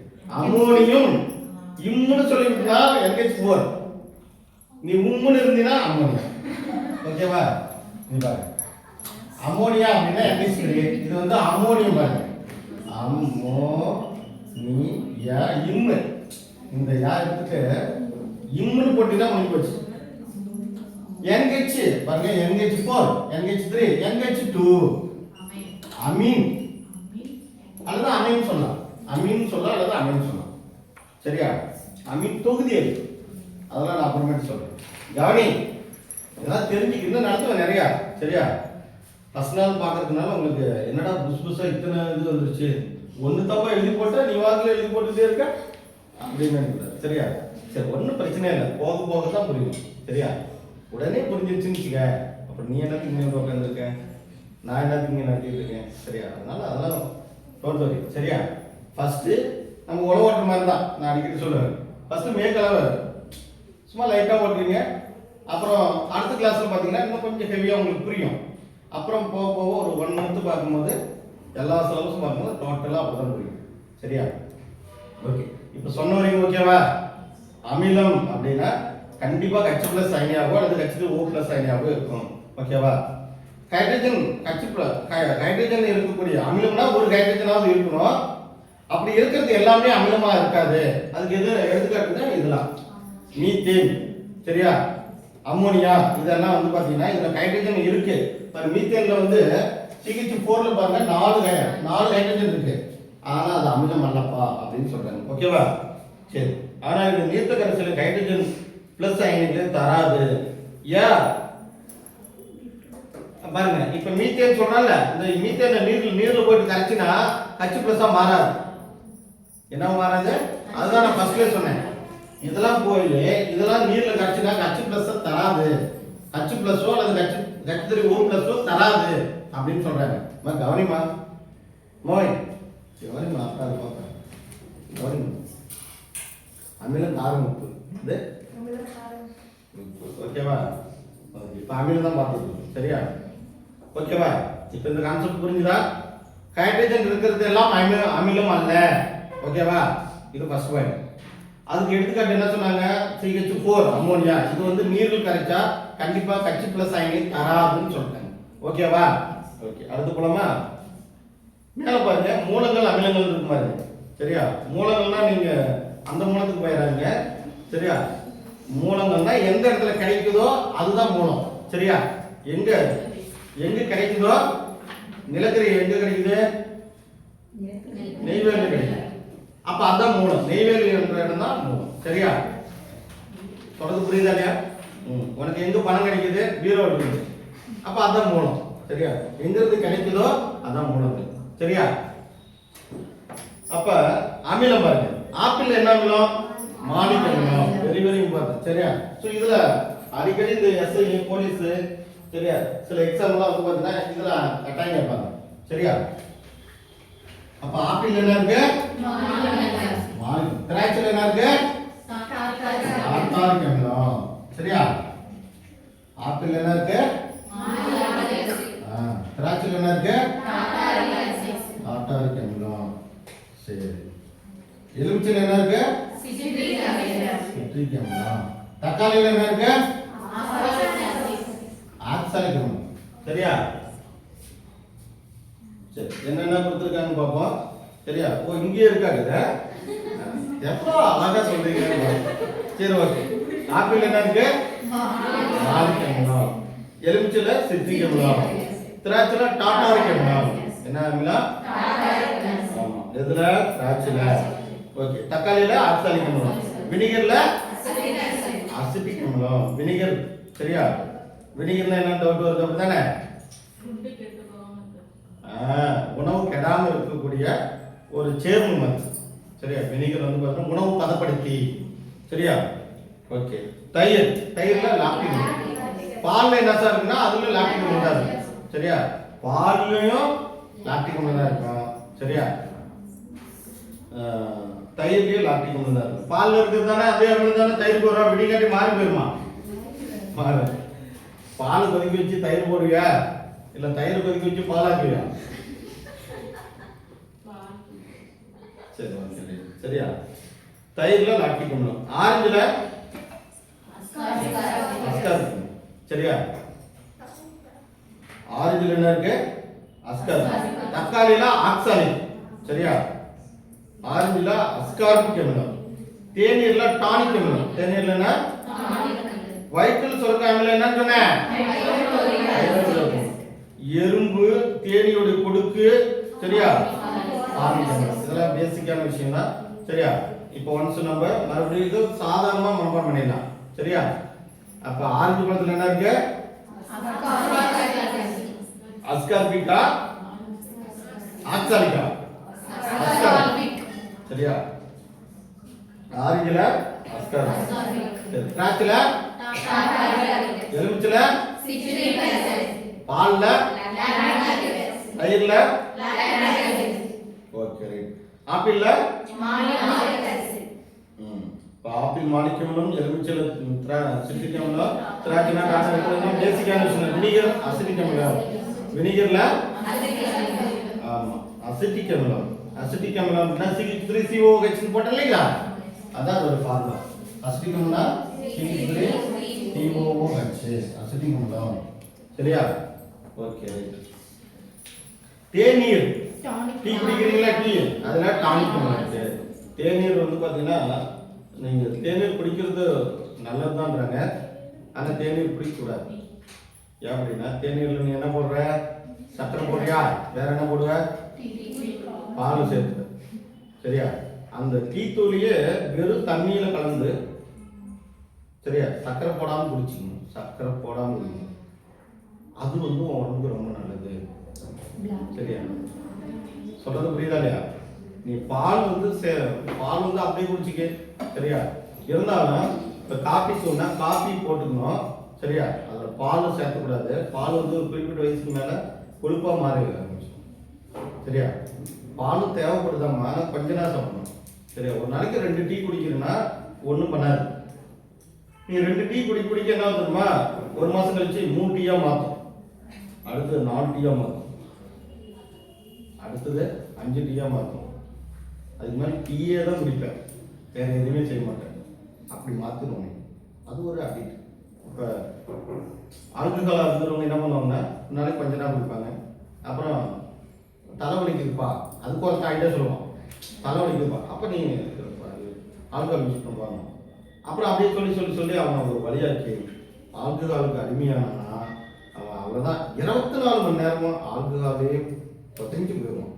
அமோனியம் இம்முன்னு சொல்லிட்டா NH4. நீ உம்முன்னு இருந்தீனா அமோனியா. ஓகேவா? நீ பாருங்க, அமோனியா அப்படின்னா NH3. இது வந்து அமோனியம். பாருங்க, அமோனியா இம்மு. இந்த யா எடுத்துட்டு இம்முன்னு போட்டுட்டா முடிஞ்சு போச்சு. NH பாருங்க, NH4, NH3, NH2 அமீன் அல்லது அமீன் சொல்லலாம். அமீன் சொல்லலாம் அல்லது அமீன் சொல்லலாம். சரியா? அமீன் தொகுதி அது, அதெல்லாம் நான் அப்புறமேட்டு சொல்றேன். கவனி, இதெல்லாம் தெரிஞ்சுக்கிட்டு நடத்துவேன் நிறையா. சரியா? ஃபர்ஸ்ட் நாள் பார்க்கறதுனால உங்களுக்கு என்னடா புதுசா இத்தனை இது வந்துருச்சு, ஒன்று தப்பா எழுதி போட்டா நீ வாக்கில் எழுதி போட்டுட்டே இருக்க அப்படின்னு நினைக்கிறார். சரியா? சரி, ஒன்றும் பிரச்சனை இல்லை, போக போக தான் புரியும். சரியா? உடனே புரிஞ்சிருச்சுன்னு வச்சுக்க, அப்புறம் நீ என்னத்துக்கு இங்கே உட்காந்துருக்க, நான் என்னத்துக்கு இங்கே நடத்திட்டு இருக்கேன். சரியா? அதெல்லாம் டோன்ட் வரி. சரியா? ஃபர்ஸ்ட் நம்ம உழவு ஓட்டுற மாதிரி தான், நான் அடிக்கடி சொல்லுவேன். ஃபர்ஸ்ட் மேற்களவு சும்மா லைட்டாக ஓட்டுறீங்க. அப்புறம் அடுத்த கிளாஸில் பார்த்தீங்கன்னா இன்னும் கொஞ்சம் ஹெவியாக உங்களுக்கு புரியும். அப்புறம் போக போக ஒரு 1 month பார்க்கும்போது எல்லா சிலபஸும் பார்க்கும்போது டோட்டலாக அப்போ தான் புரியும். சரியா? ஓகே. இப்போ சொன்ன வரைக்கும் ஓகேவா? அமிலம் அப்படின்னா கண்டிப்பாக H+ அயனியாவோ அல்லது H2O+ அயனியாவோ இருக்கும். ஓகேவா? ஹைட்ரஜன் ஹைட்ரஜன் இருக்கக்கூடிய அமிலம்னா ஒரு ஹைட்ரஜனாவது இருக்கணும். அப்படி இருக்கிறது எல்லாமே அமிலமா இருக்காது. அதுக்கு எது எடுத்துக்காட்டுன்னா இதெல்லாம் மீத்தேன். சரியா? அமோனியா இதெல்லாம் வந்து பாத்தீங்கன்னா இதுல ஹைட்ரஜன் இருக்கு. மீத்தேன்ல வந்து CH4ல பாருங்க 4 ஹைட்ரஜன் இருக்கு. ஆனா அது அமிலம் அல்லப்பா அப்படின்னு சொல்றாங்க. ஓகேவா? சரி. ஆனா இது நீர்த்த கரைசலுக்கு ஹைட்ரஜன் பிளஸ் அயனிகளை தராது. ஏன் பாருங்க, இப்ப மீத்தேன் சொல்றல, இந்த மீத்தேனை நீர்ல போட்டு கரைச்சினா H+ஆ மாறாது. என்ன மாறாது? அதுதான் நான் ஃபர்ஸ்ட்ல சொன்னேன். இதெல்லாம் இதெல்லாம் நீர்ல கரைச்சினா H+ தராது. H+ஓ அல்லது H3O+ஓ தராது அப்படின்னு சொல்றாங்க. கவனிமா மோய் கவனிமா கவனிமா. அமிலம் காரம் உப்பு இது ஓகேவா? இப்ப அமிலம் தான் பார்த்துக்கணும். சரியா? ஓகேவா? இப்ப இந்த கான்செப்ட் புரிஞ்சுதா? ஹைட்ரஜன் இருக்கிறது எல்லாம் அமிலம் அல்ல. ஓகேவா? இது ஃபர்ஸ்ட் பாயிண்ட். அதுக்கு எடுத்துக்காட்டு என்ன சொன்னாங்க? CH4 ammonia. இது வந்து நீரில் கரைச்சா கண்டிப்பா H+ அயனி தராதுன்னு சொல்லிட்டாங்க. ஓகேவா? ஓகே, அடுத்து போலாமா? மேல பாருங்க, மூலங்கள் அமிலங்கள் இருக்கு பாருங்க. சரியா? மூலங்கள்னா நீங்க அந்த மூலத்துக்கு போயிடாதீங்க. சரியா? மூலங்கள்னா எந்த இடத்துல கிடைக்குதோ அதுதான் மூலம். சரியா? எங்க கிடைக்குதோ, நிலக்கரி எங்க கிடைக்குது? நெய்வேலி கிடைக்குது. அப்ப அதான் மூலம். நெய்வேலி என்ற இடம் தான் மூலம். சரியா? தொடர்ந்து புரியுதா இல்லையா? உனக்கு எங்க பணம் கிடைக்குது? பீரோ இருக்குது. அப்ப அதான் மூலம். சரியா? எங்க இருந்து கிடைக்குதோ அதான் மூலம். சரியா? அப்ப அமிலம் பாருங்க. ஆப்பிள் என்ன அமிலம்? மாலிக் அமிலம். Very very important. சரியா? சோ இதுல அடிக்கடி இந்த எஸ்ஐ போலீஸ் சரியா சில எக்ஸாம்லாம் வந்து பாத்தீங்கன்னா இதுல கட்டாயம் கேட்பாங்க. சரியா? அப்ப ஆப்பிள் என்ன இருக்கு? மாலிக். திராட்சையில என்ன இருக்கு? டார்டாரிக் அமிலம். சரியா? ஆப்பிள் என்ன இருக்கு? திராட்சையில என்ன இருக்கு? டார்டாரிக் அமிலம். சரி. எலுமிச்சையில என்ன இருக்கு? சிட்ரிக் அமிலம். தக்காளியில என்ன இருக்கு? ஆக்சாலிக் அமிலம். சரியா? சரி, என்னென்ன கொடுத்துருக்காங்க பாப்போம். சரியா? ஓ, இங்கே இருக்காது. எப்போ அழகா சொல்றீங்க. சரி, ஓகே. ஆப்பிள் என்ன இருக்கு? மாலிக் அமிலம். எலுமிச்சையில சிட்ரிக் அமிலம். திராட்சையில டார்டாரிக் அமிலம். என்ன அமிலம்? ஆமா, எதுல? திராட்சையில. ஓகே. தக்காளியில ஆக்சாலிக் அமிலம். வினிகர்ல அசிட்டிக் அமிலம். வினிகர். சரியா? வினிகர்ல என்ன டவுட் வருது அப்படிதானே? உணவு கெடாம இருக்கக்கூடிய ஒரு சேர்மம் அது. சரியா? வினிகர் வந்து பார்த்தா உணவு பதப்படுத்தி. சரியா? ஓகே. தயிர்ல லாக்டிக் அமிலம். பால்ல என்ன சார் இருக்குன்னா அதுல லாக்டிக் அமிலம் தான் இருக்கு. சரியா? பால்லயும் லாக்டிக் அமிலம் தான் இருக்கும். சரியா? தயிர்லயும் லாக்டிக் அமிலம் தான் இருக்கு. பால்ல இருக்கிறது தானே அதே அமிலம் தானே தயிர் போடுறோம். விடிகாட்டி மாறி போயிருமா? மாறு. பால் கொதிக்க வச்சு தயிர் போடுவியா இல்ல தயிர் கொதிக்க வச்சு பாலாக்குவியா? சரி, சரி. சரியா? தயிர்ல லாக்டிக் அமிலம். ஆரஞ்சுல அஸ்கார்பிக். சரியா? ஆரஞ்சுல என்ன இருக்கு? அஸ்கார்பிக். தக்காளில ஆக்சாலிக். சரியா? ஆரஞ்சுல அஸ்கார்பிக் அமிலம். தேநீர்ல டானிக் அமிலம். தேநீர்ல என்ன? வயிற்றில் சுரக்க அமிலம் என்னன்னு சொன்னேன்? எறும்பு தேனியோட கொடுக்கு. சரியா? இதெல்லாம் பேசிக்கான விஷயம் தான். சரியா? இப்போ ஒன்ஸ் நம்ம மறுபடியும் இது சாதாரணமா மனப்பாடம் பண்ணிடலாம். சரியா? அப்ப ஆரஞ்சு பழத்துல என்ன இருக்கு? அஸ்கார்பிக்கா ஆக்சாலிக்கா? அஸ்கார்பிக். சரியா? ஆரஞ்சுல அஸ்கார்பிக். திராட்சையில எலுமிச்சையில சிட்ரிக் ஆசிட். பால்ல தயிர்ல ஓகே ரைட். ஆப்பிள்ல மாலிக் ஆசிட். ஆப்பிள் மாலிக் அமிலம், எலுமிச்சையில சிட்ரிக் அமிலம், திராட்சைனா டார்டாரிக் அமிலம். பேசிக்கான விஷயம். வினிகர் அசிட்டிக் அமிலம். வினிகர்ல ஆமா அசிட்டிக் அமிலம். அசிட்டிக் அமிலம்னா CH3COOH போட்டோம் இல்லையா? அதான் ஒரு ஃபார்முலா. அசிட்டிக் அமிலம்னா CH3COOH அசிட்டிக் அமிலம். சரியா? Okay right. தேநீர் டீ குடிக்கிறீங்களா? டீ அதுல டானிக் அமிலம் இருக்கு. தேநீர் வந்து பாத்தீங்கன்னா நீங்க தேநீர் குடிக்கிறது நல்லதுதான்றாங்க. ஆனா தேநீர் குடிக்க கூடாது. ஏன் அப்படின்னா தேநீர்ல நீ என்ன போடுற? சக்கரை போடுறியா? வேற என்ன போடுவ? பால் சேர்த்து. சரியா? அந்த டீ தூளியே வெறும் தண்ணியில கலந்து, சரியா, சக்கரை போடாமல் குடிச்சிக்கணும். சக்கரை போடாமல் குடிக்கணும். அது வந்து உடம்புக்கு ரொம்ப நல்லது. சரியா? சொல்றது புரியுதா இல்லையா? நீ பால் வந்து அப்படியே குடிச்சிக்க. சரியா? இருந்தாலும் இப்போ காபி தூள்னா காபி போட்டுக்கணும். சரியா? அதில் பால் சேர்க்கக்கூடாது. பால் வந்து ஒரு குறிப்பிட்ட வயசுக்கு மேலே கொழுப்பாக மாறி ஆரம்பிச்சிடும். சரியா? பால் தேவைப்படுதாம்மா, கொஞ்ச நேரம் சாப்பிடணும். சரியா? ஒரு நாளைக்கு 2 டீ குடிக்கிறேன்னா ஒன்றும் பண்ணாது. நீ 2 டீ குடிக்க என்ன தெரியுமா? ஒரு மாதம் கழிச்சு 3 டீயாக மாற்றும். அடுத்தது 4 டீயாக மாற்றும். அடுத்தது 5 டீயாக மாற்றும். அதுக்கு மேலே டீயே தான் குடிப்பேன், வேற எதுவுமே செய்ய மாட்டேன். அப்படி மாற்றிடுவோம். அது ஒரு அடிக்ட். இப்போ ஆல்கஹால் இருக்கிறவங்க என்ன பண்ணுவாங்கன்னா ஒரு நாளைக்கு கொஞ்ச நேரம் குடிப்பாங்க. அப்புறம் தலைவலிக்குதுப்பா, அதுக்கு ஒரு ஐடியா சொல்லுவான். தலைவலிக்குதுப்பா, அப்போ நீ ஆல்கஹால் யூஸ் பண்ணுவாங்க. அப்புறம் அப்படியே சொல்லி அவனை ஒரு வழியாக்கி ஆல்கஹாலுக்கு அடிமையானா அவன் அவ்வளோதான். 24 மணி நேரமும் ஆல்கஹாலே பத்திரிச்சு போயிடுவான்.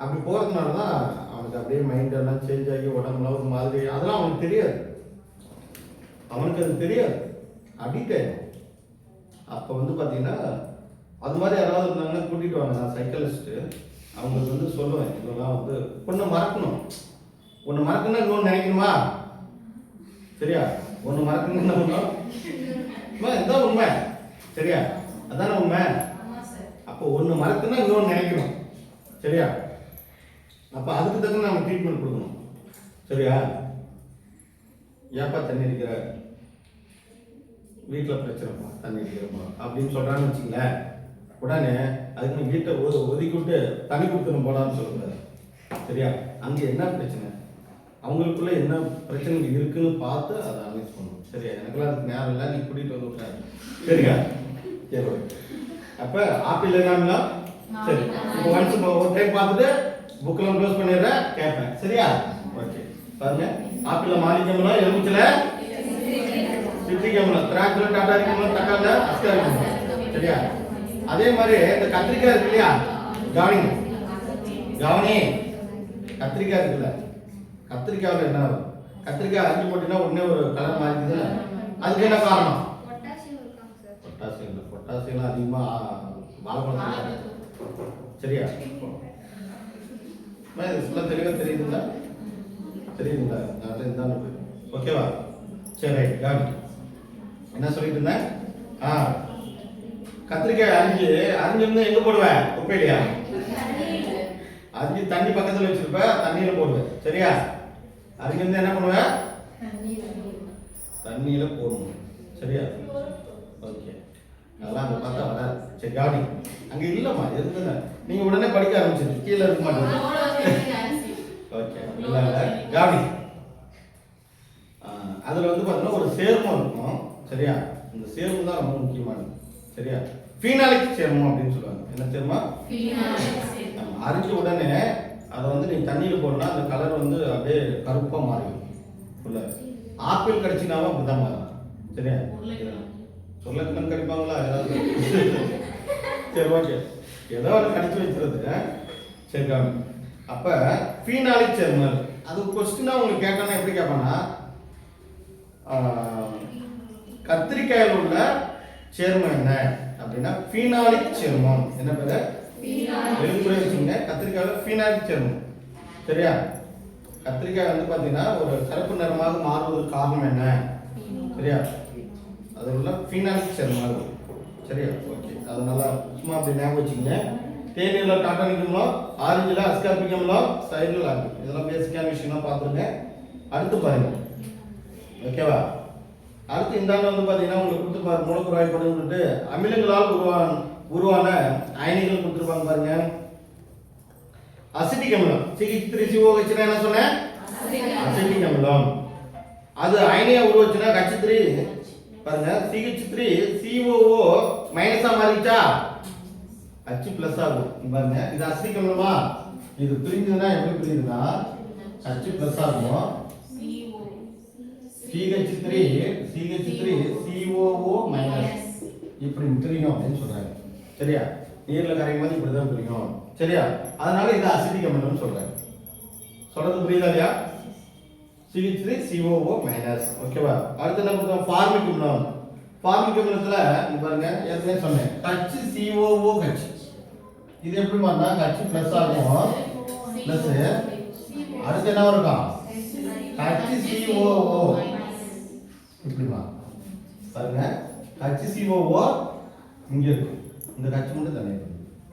அப்படி போகிறதுனால தான் அவனுக்கு அப்படியே மைண்டெல்லாம் சேஞ்ச் ஆகி உடம்புலாம் ஒரு மாதிரி, அதெல்லாம் அவனுக்கு தெரியாது. அவனுக்கு அது தெரியாது, அடிக்ட் ஆகிடும். அப்போ வந்து பார்த்தீங்கன்னா அது மாதிரி யாராவது இருந்தாங்கன்னா கூட்டிகிட்டு வாங்க. நான் சைக்காலஜிஸ்ட்டு, அவங்களுக்கு வந்து சொல்லுவேன், இதெல்லாம் வந்து ஒன்று மறக்கணும். ஒன்று மறக்கணும்னா இன்னொன்று நினைக்கணுமா? சரியா? ஒன்று மறக்கணும்னு என்ன பண்ணணும்? இதுதான் உண்மை. சரியா? அதான உண்மை. அப்போ ஒன்று மறக்கணும்னா இன்னொன்று நினைக்கணும். சரியா? அப்போ அதுக்கு தகுந்த நம்ம ட்ரீட்மெண்ட் கொடுக்கணும். சரியா? ஏப்பா தண்ணி அடிக்கிற, வீட்டில் பிரச்சனைப்பா தண்ணி அடிக்கிறப்பா அப்படின்னு சொல்கிறான்னு வச்சுங்களேன், உடனே அதுக்கு நீ வீட்டை ஒதுக்கிவிட்டு தண்ணி கொடுத்துணும் போடான்னு சொல்லக்கூடாது. சரியா? அங்கே என்ன பிரச்சனை, அவங்களுக்குள்ள என்ன பிரச்சனை இருக்குன்னு பார்த்து அதை அனலைஸ் பண்ணணும். சரியா? எனக்குலாம் அதுக்கு நேரம் இல்லை, நீ கூட்டிகிட்டு வந்து விட்டாரு. சரியா? சரி. அப்போ ஆப்பிள் என்னன்னா சரி, இப்போ ஒன்ஸ் ஒரு டைம் பார்த்துட்டு புக்கெல்லாம் க்ளோஸ் பண்ணிடுறேன், கேட்பேன். சரியா? ஓகே. பாருங்க, ஆப்பிளில் மாலிக்கம்லாம், எலுமிச்சில் சிட்ரிக்கம்லாம், திராட்சையில் டாட்டாரிக்கம்லாம், தக்காளில் அஸ்காரிக்கம்லாம். சரியா? அதே மாதிரி இந்த கத்திரிக்காய் இருக்கு இல்லையா, கவனி கத்திரிக்காய் இருக்குல்ல, கத்திரிக்காயில் என்ன வரும்? கத்திரிக்காய் அரிஞ்சு போட்டீங்கன்னா உடனே ஒரு கலர் மாறிக்குதுல்ல, அதுக்கு என்ன காரணம்? பொட்டாசியம் இல்லை. பொட்டாசியம்லாம் அதிகமாக வாழைப்பழம். சரியா? இதெல்லாம் தெளிவாக தெரியுதுங்களா? தெரியுதுங்களா? இதுதான். ஓகேவா? சரி, ரைட். கவனி, என்ன சொல்லிட்டு இருந்தேன்? கத்திரிக்காய் அரிஞ்சிருந்தா எங்கே போடுவேன்? குப்பையிலையா? அரிஞ்சு தண்ணி பக்கத்தில் வச்சிருப்ப, தண்ணியில் போடுவேன். சரியா? அரிஞ்சிருந்தா என்ன பண்ணுவேன்? தண்ணியில் போடணும். சரியா? ஓகே. அதெல்லாம் அங்கே பார்த்தா வராது. சரி, கவனி, அங்கே இல்லைம்மா, எதுக்குன்னு நீங்கள் உடனே படிக்க ஆரம்பிச்சிருக்கு, கீழே இருக்க மாட்டேங்க. ஓகே, இல்லை கவனி, அதில் வந்து பார்த்தீங்கன்னா ஒரு சேர்மம் இருக்கும். சரியா? இந்த சேர்மம் தான் ரொம்ப முக்கியமானது. சரியா? ஃபீனாலிக் சேர்மம் அப்படின்னு சொல்லுவாங்க. என்ன சேர்மம்? அரிஞ்ச உடனே அதை வந்து நீ தண்ணியில் போடனா அந்த கலர் வந்து அப்படியே கருப்பாக மாறிடும். உள்ள ஆப்பிள் கடிச்சினாவும் அப்படி தான் மாறும். சரியா? சொல்லக்கணும் கடிப்பாங்களா ஏதாவது? சரி, ஓகே, ஏதோ ஒன்று கடிச்சு வச்சுருது. சரி, கவனி. அப்போ ஃபீனாலிக் சேர்மம், அது கொஸ்டினாக உங்களுக்கு கேட்டானா எப்படி கேட்பானா, கத்திரிக்காயில் உள்ள சேர்மம் என்ன அப்படின்னா ஃபீனாலிக் சேர்மம். என்ன பேர்? வெளிப்புற வச்சுங்க. கத்திரிக்காயில் ஃபீனாலிக் சேர்மம். சரியா? கத்திரிக்காய் வந்து பார்த்தீங்கன்னா ஒரு கருப்பு நிறமாக மாறுவதற்கு காரணம் என்ன? சரியா? அது உள்ள ஃபீனாலிக் சேர்மம் இருக்கும். சரியா? ஓகே, அதனால சும்மா அப்படி ஞாபகம் வச்சுக்கோங்க. தேநீரில் டாட்டானிக்கம்லோ, ஆரஞ்சில் அஸ்கார்பிகம்லோ, சைடில் லாக்கும், இதெல்லாம் பேசிக்கான விஷயம்லாம் பார்த்துருங்க. அடுத்து பாருங்க. ஓகேவா? அடுத்து இந்தாண்ட வந்து பார்த்தீங்கன்னா உங்களுக்கு கொடுத்துருப்பாரு மூலக்குறாய் படுன்னுட்டு அமிலங்களால் உருவான அயனிகள் கொடுத்துருப்பாங்க பாருங்க. அசிட்டிக் அமிலம், CH3COH என்ன சொன்னேன்? அசிட்டிக் அமிலம். அது அயனியா உருவாச்சுன்னா H3 பாருங்க, CH3COO மைனஸா மாறிச்சா H பிளஸ் ஆகும். பாருங்க, இது அசிட்டிக் அமிலமா? இது பிரிஞ்சதுன்னா எப்படி பிரியுதுன்னா H பிளஸ் ஆகும். CH3COO மைனஸ் இப்படி பிரியும் அப்படின்னு சொல்றாங்க. சரியா? நீர்ல கரையும் போது இப்படி தான் பிரியும். சரியா? அதனால இது அசிட்டிக் அமிலம்னு சொல்றேன். சொல்றது புரியுதா இல்லையா? CH3COO minus. ஓகேவா? அடுத்து என்ன பண்றோம்? ஃபார்மிக் அமிலம். ஃபார்மிக் அமிலத்துல இங்க பாருங்க, ஏற்கனவே சொன்னேன் HCOOH. இது எப்படி மாறினா H பிளஸ் ஆகும், பிளஸ் அடுத்து என்ன இருக்கும்? HCOO. இப்படிமா பாருங்க, HCOO இங்க இருக்கு, இந்த H மட்டும் தனியா இருக்கு.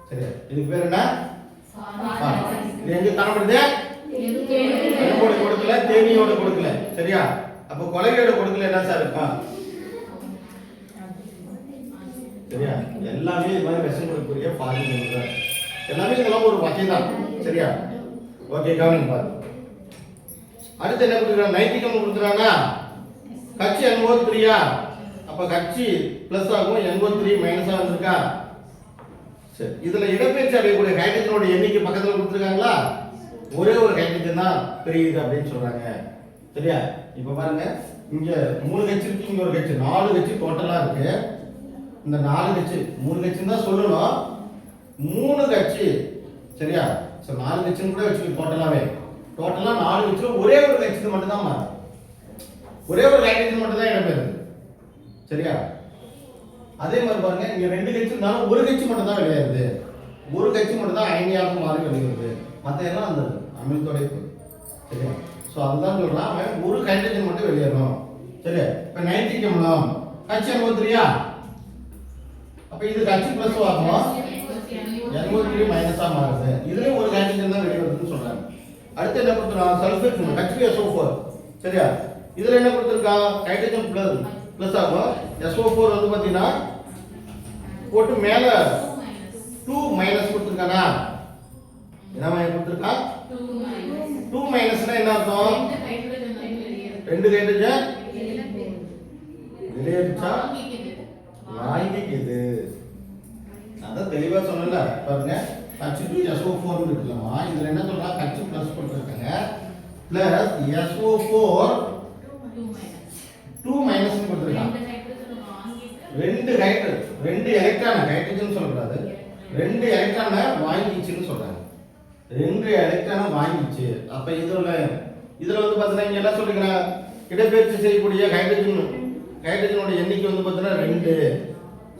சரியா? இதுக்கு பேர் என்ன? இது எங்க காணப்படுது? அணுவோட கொடுக்கல, தேனியோட கொடுக்கல. சரியா? அப்ப கொலையோட கொடுக்கல என்ன சார் இருக்கும்? சரியா? எல்லாமே இது மாதிரி விஷம் கொடுக்கக்கூடிய ஃபார்மிக் அமிலம். எல்லாமே இதெல்லாம் ஒரு வகை தான். சரியா? ஓகே, கவனிங்க பாருங்க. அடுத்து என்ன கொடுக்குறாங்க? நைட்ரிக் அமிலம் கொடுக்குறாங்க. HNO3. அப்ப H பிளஸ் ஆகும், NO3 மைனஸா வந்திருக்கா? சரி, இதுல இடப்பெயர்ச்சி அடையக்கூடிய ஹைட்ரஜனோட எண்ணிக்கை பக்கத்துல கொடுத்துருக்காங்களா? ஒரே ஒரு ஹைட்ரஜன் தான் பெரியது அப்படின்னு சொல்றாங்க. சரியா? இப்ப பாருங்க, இங்க 3 H இருக்கு, இங்க ஒரு H, 4 H டோட்டலா இருக்கு. இந்த 4 H 3 H தான் சொல்லணும், 3 H. சரியா? சோ 4 H கூட வச்சு டோட்டலாவே, டோட்டலா 4 H ஒரே ஒரு H மட்டும் தான் மாறும், ஒரே ஒரு ஹைட்ரஜன் மட்டும் தான் இடம்பெறுது. சரியா? அதே மாதிரி பாருங்க, இங்க 2 H இருந்தாலும் ஒரு H மட்டும் தான் வெளியேறுது, ஒரு H மட்டும் தான் அயனியாக மாறி வெளியேறுது. மத்த எல்லாம் அந்த அமிலத்தோட இருக்கு. சரியா? சோ அதுதான் சொல்றான், அவன் ஒரு ஹைட்ரஜன் மட்டும் வெளியேறும். சரியா? இப்ப நைட்ரிக் அமிலம் HNO3. அப்ப இது H பிளஸ் ஆகும், NO3 மைனஸா மாறுது. இதுலயும் ஒரு ஹைட்ரஜன் தான் வெளிய வருதுன்னு சொல்றாங்க. அடுத்து என்ன கொடுத்துறான்? Sulphate H2SO4. சரியா? இதுல என்ன கொடுத்திருக்கான்? ஹைட்ரஜன் பிளஸ் ஆகும், SO4 வந்து பாத்தீங்கன்னா போட்டு மேல 2 மைனஸ் கொடுத்திருக்கானா? என்ன மாதிரி கொடுத்திருக்கான்? 2 மைனஸ்னா என்ன அர்த்தம்? 2 ஹைட்ரஜன் வெளியேறிச்சா வாங்கிக்குது. அதான் தெளிவா சொன்னல பாருங்க, H2SO4 இருக்குல்லமா, இதுல என்ன சொல்றா? H பிளஸ் போட்டுருக்காங்க, பிளஸ் SO4 2 மைனஸ் கொடுத்திருக்காங்க. 2 எலக்ட்ரான் ஹைட்ரஜன் சொல்லக்கூடாது, 2 எலக்ட்ரான் வாங்கிச்சுன்னு சொல்றாங்க. 2 எலக்ட்ரான் வாங்கிச்சு. அப்ப இதுல வந்து பாத்தீங்கன்னா இங்க என்ன சொல்றீங்க? இடப்பெயர்ச்சி செய்யக்கூடிய ஹைட்ரஜனோட எண்ணிக்கை வந்து பாத்தீங்கன்னா 2.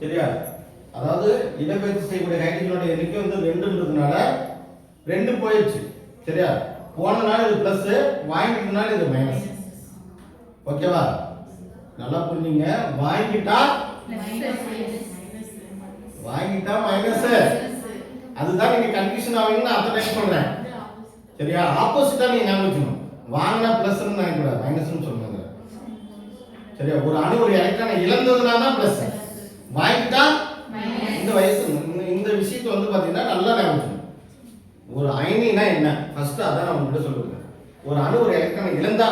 சரியா? அதாவது இடப்பெயர்ச்சி செய்யக்கூடிய ஹைட்ரஜனோட எண்ணிக்கை வந்து 2ன்றதுனால 2 போயிடுச்சு. சரியா? போனனால இது பிளஸ், வாங்கிட்டனால இது மைனஸ். ஓகேவா? நல்லா புரிஞ்சுங்க. வாங்கிட்டா மைனஸ், அதுதான் நீங்க கன்ஃபியூஷன் ஆவீங்கன்னு அத டைம் சொல்றேன். சரியா? ஆப்போசிட்டா நீங்க ஞாபகம் வச்சுக்கணும். வாங்கினா பிளஸ்ன்னு நினைக்க கூடாது, மைனஸ்னு சொல்லுங்க. சரியா? ஒரு அணு ஒரு எலக்ட்ரானை இழந்ததுனால தான் பிளஸ், வாங்கிட்டா இந்த வயசு இந்த விஷயத்தை வந்து பாத்தீங்கன்னா நல்லா ஞாபகம் வச்சுக்கணும். ஒரு அயனினா என்ன ஃபர்ஸ்ட் அதான் நான் உங்ககிட்ட சொல்லுவேன். ஒரு அணு ஒரு எலக்ட்ரானை இழந்தா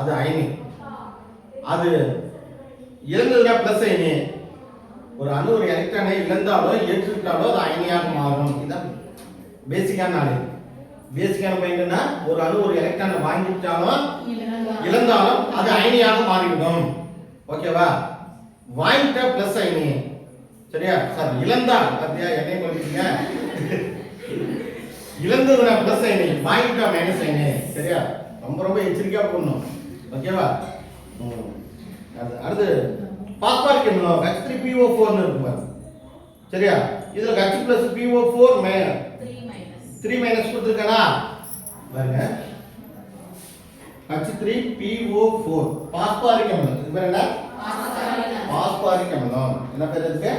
அது அயனி, அது இழந்ததுனா பிளஸ் அயனி. ஒரு அணு ஒரு எலக்ட்ரானை இழந்தாலோ ஏற்றுக்கிட்டாலோ அது அயனியாக மாறும். இதுதான் பேசிக்கான நாலேஜ். பேசிக்கான பாயிண்ட் என்ன? ஒரு அணு ஒரு எலக்ட்ரானை வாங்கிட்டாலும் இழந்தாலும் அது அயனியாக மாறிவிடும். ஓகேவா? வாங்கிட்டா பிளஸ் அயனி. சரியா? சார் இழந்தா அப்படியா என்னைய சொல்லிட்டீங்க, இழந்ததுனா பிளஸ் அயனி, வாங்கிட்டா மைனஸ் அயனி. சரியா? ரொம்ப எச்சரிக்கையா போடணும். ஓகேவா? அடுத்து பாஸ்பாரிக் அமிலம் H3PO4 ன்னு இருக்கு. சரியா? இதுல H plus PO4 3 மைனஸ் கொடுத்திருக்கானா? பாருங்க, H3PO4 பாஸ்பாரிக் அமிலம். இது பேர் என்ன? பாஸ்பாரிக் அமிலம். என்ன பேர் இதுக்கு?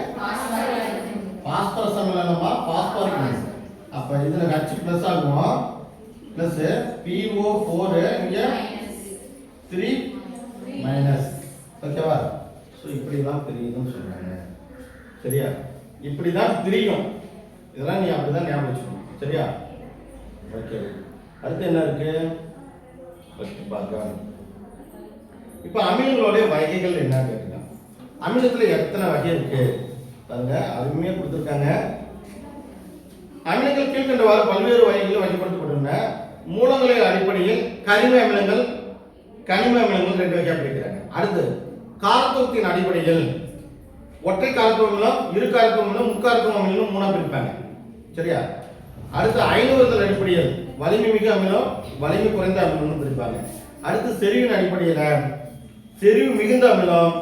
பாஸ்பரஸ் அமிலமா பாஸ்பாரிக் அமிலம். அப்ப இதுல H பிளஸ் ஆகும், பிளஸ் PO4 இங்க 3 மைனஸ். ஓகேவா? சோ இப்படி தான் தெரியுதுன்னு சொல்றாங்க. சரியா? இப்படி தான் தெரியும். இதெல்லாம் நீ அப்படிதான் ஞாபகம் வச்சுக்கணும். சரியா? ஓகே. அடுத்து என்ன இருக்கு? ஃபர்ஸ்ட் பார்க்கலாம். இப்போ அமிலங்களோட வகைகள் என்ன கேக்குறீங்க? அமிலத்துல எத்தனை வகை இருக்கு பாருங்க, அருமையா கொடுத்திருக்காங்க. அமிலங்கள் கீழ்கண்டவாறு பல்வேறு வகைகளில் வகைப்படுத்தப்பட்டுள்ளன. மூலங்களின் அடிப்படையில் கனிம அமிலங்கள் 2 வகையா பிரிக்கிறாங்க. அடுத்து கார்பத்தின் அடிப்படையில் ஒற்றை காரத்துவ அமிலம், இரு காரத்துவ அமிலம், முக்காரத்துவ அமிலம் மூணா பிரிப்பாங்க. சரியா? அடுத்து ஐநூறுதல் அடிப்படையில் வலிமை மிகு அமிலம், வலிமை குறைந்த அமிலம்னு பிரிப்பாங்க. அடுத்து செறிவின் அடிப்படையில் செறிவு மிகுந்த அமிலம்,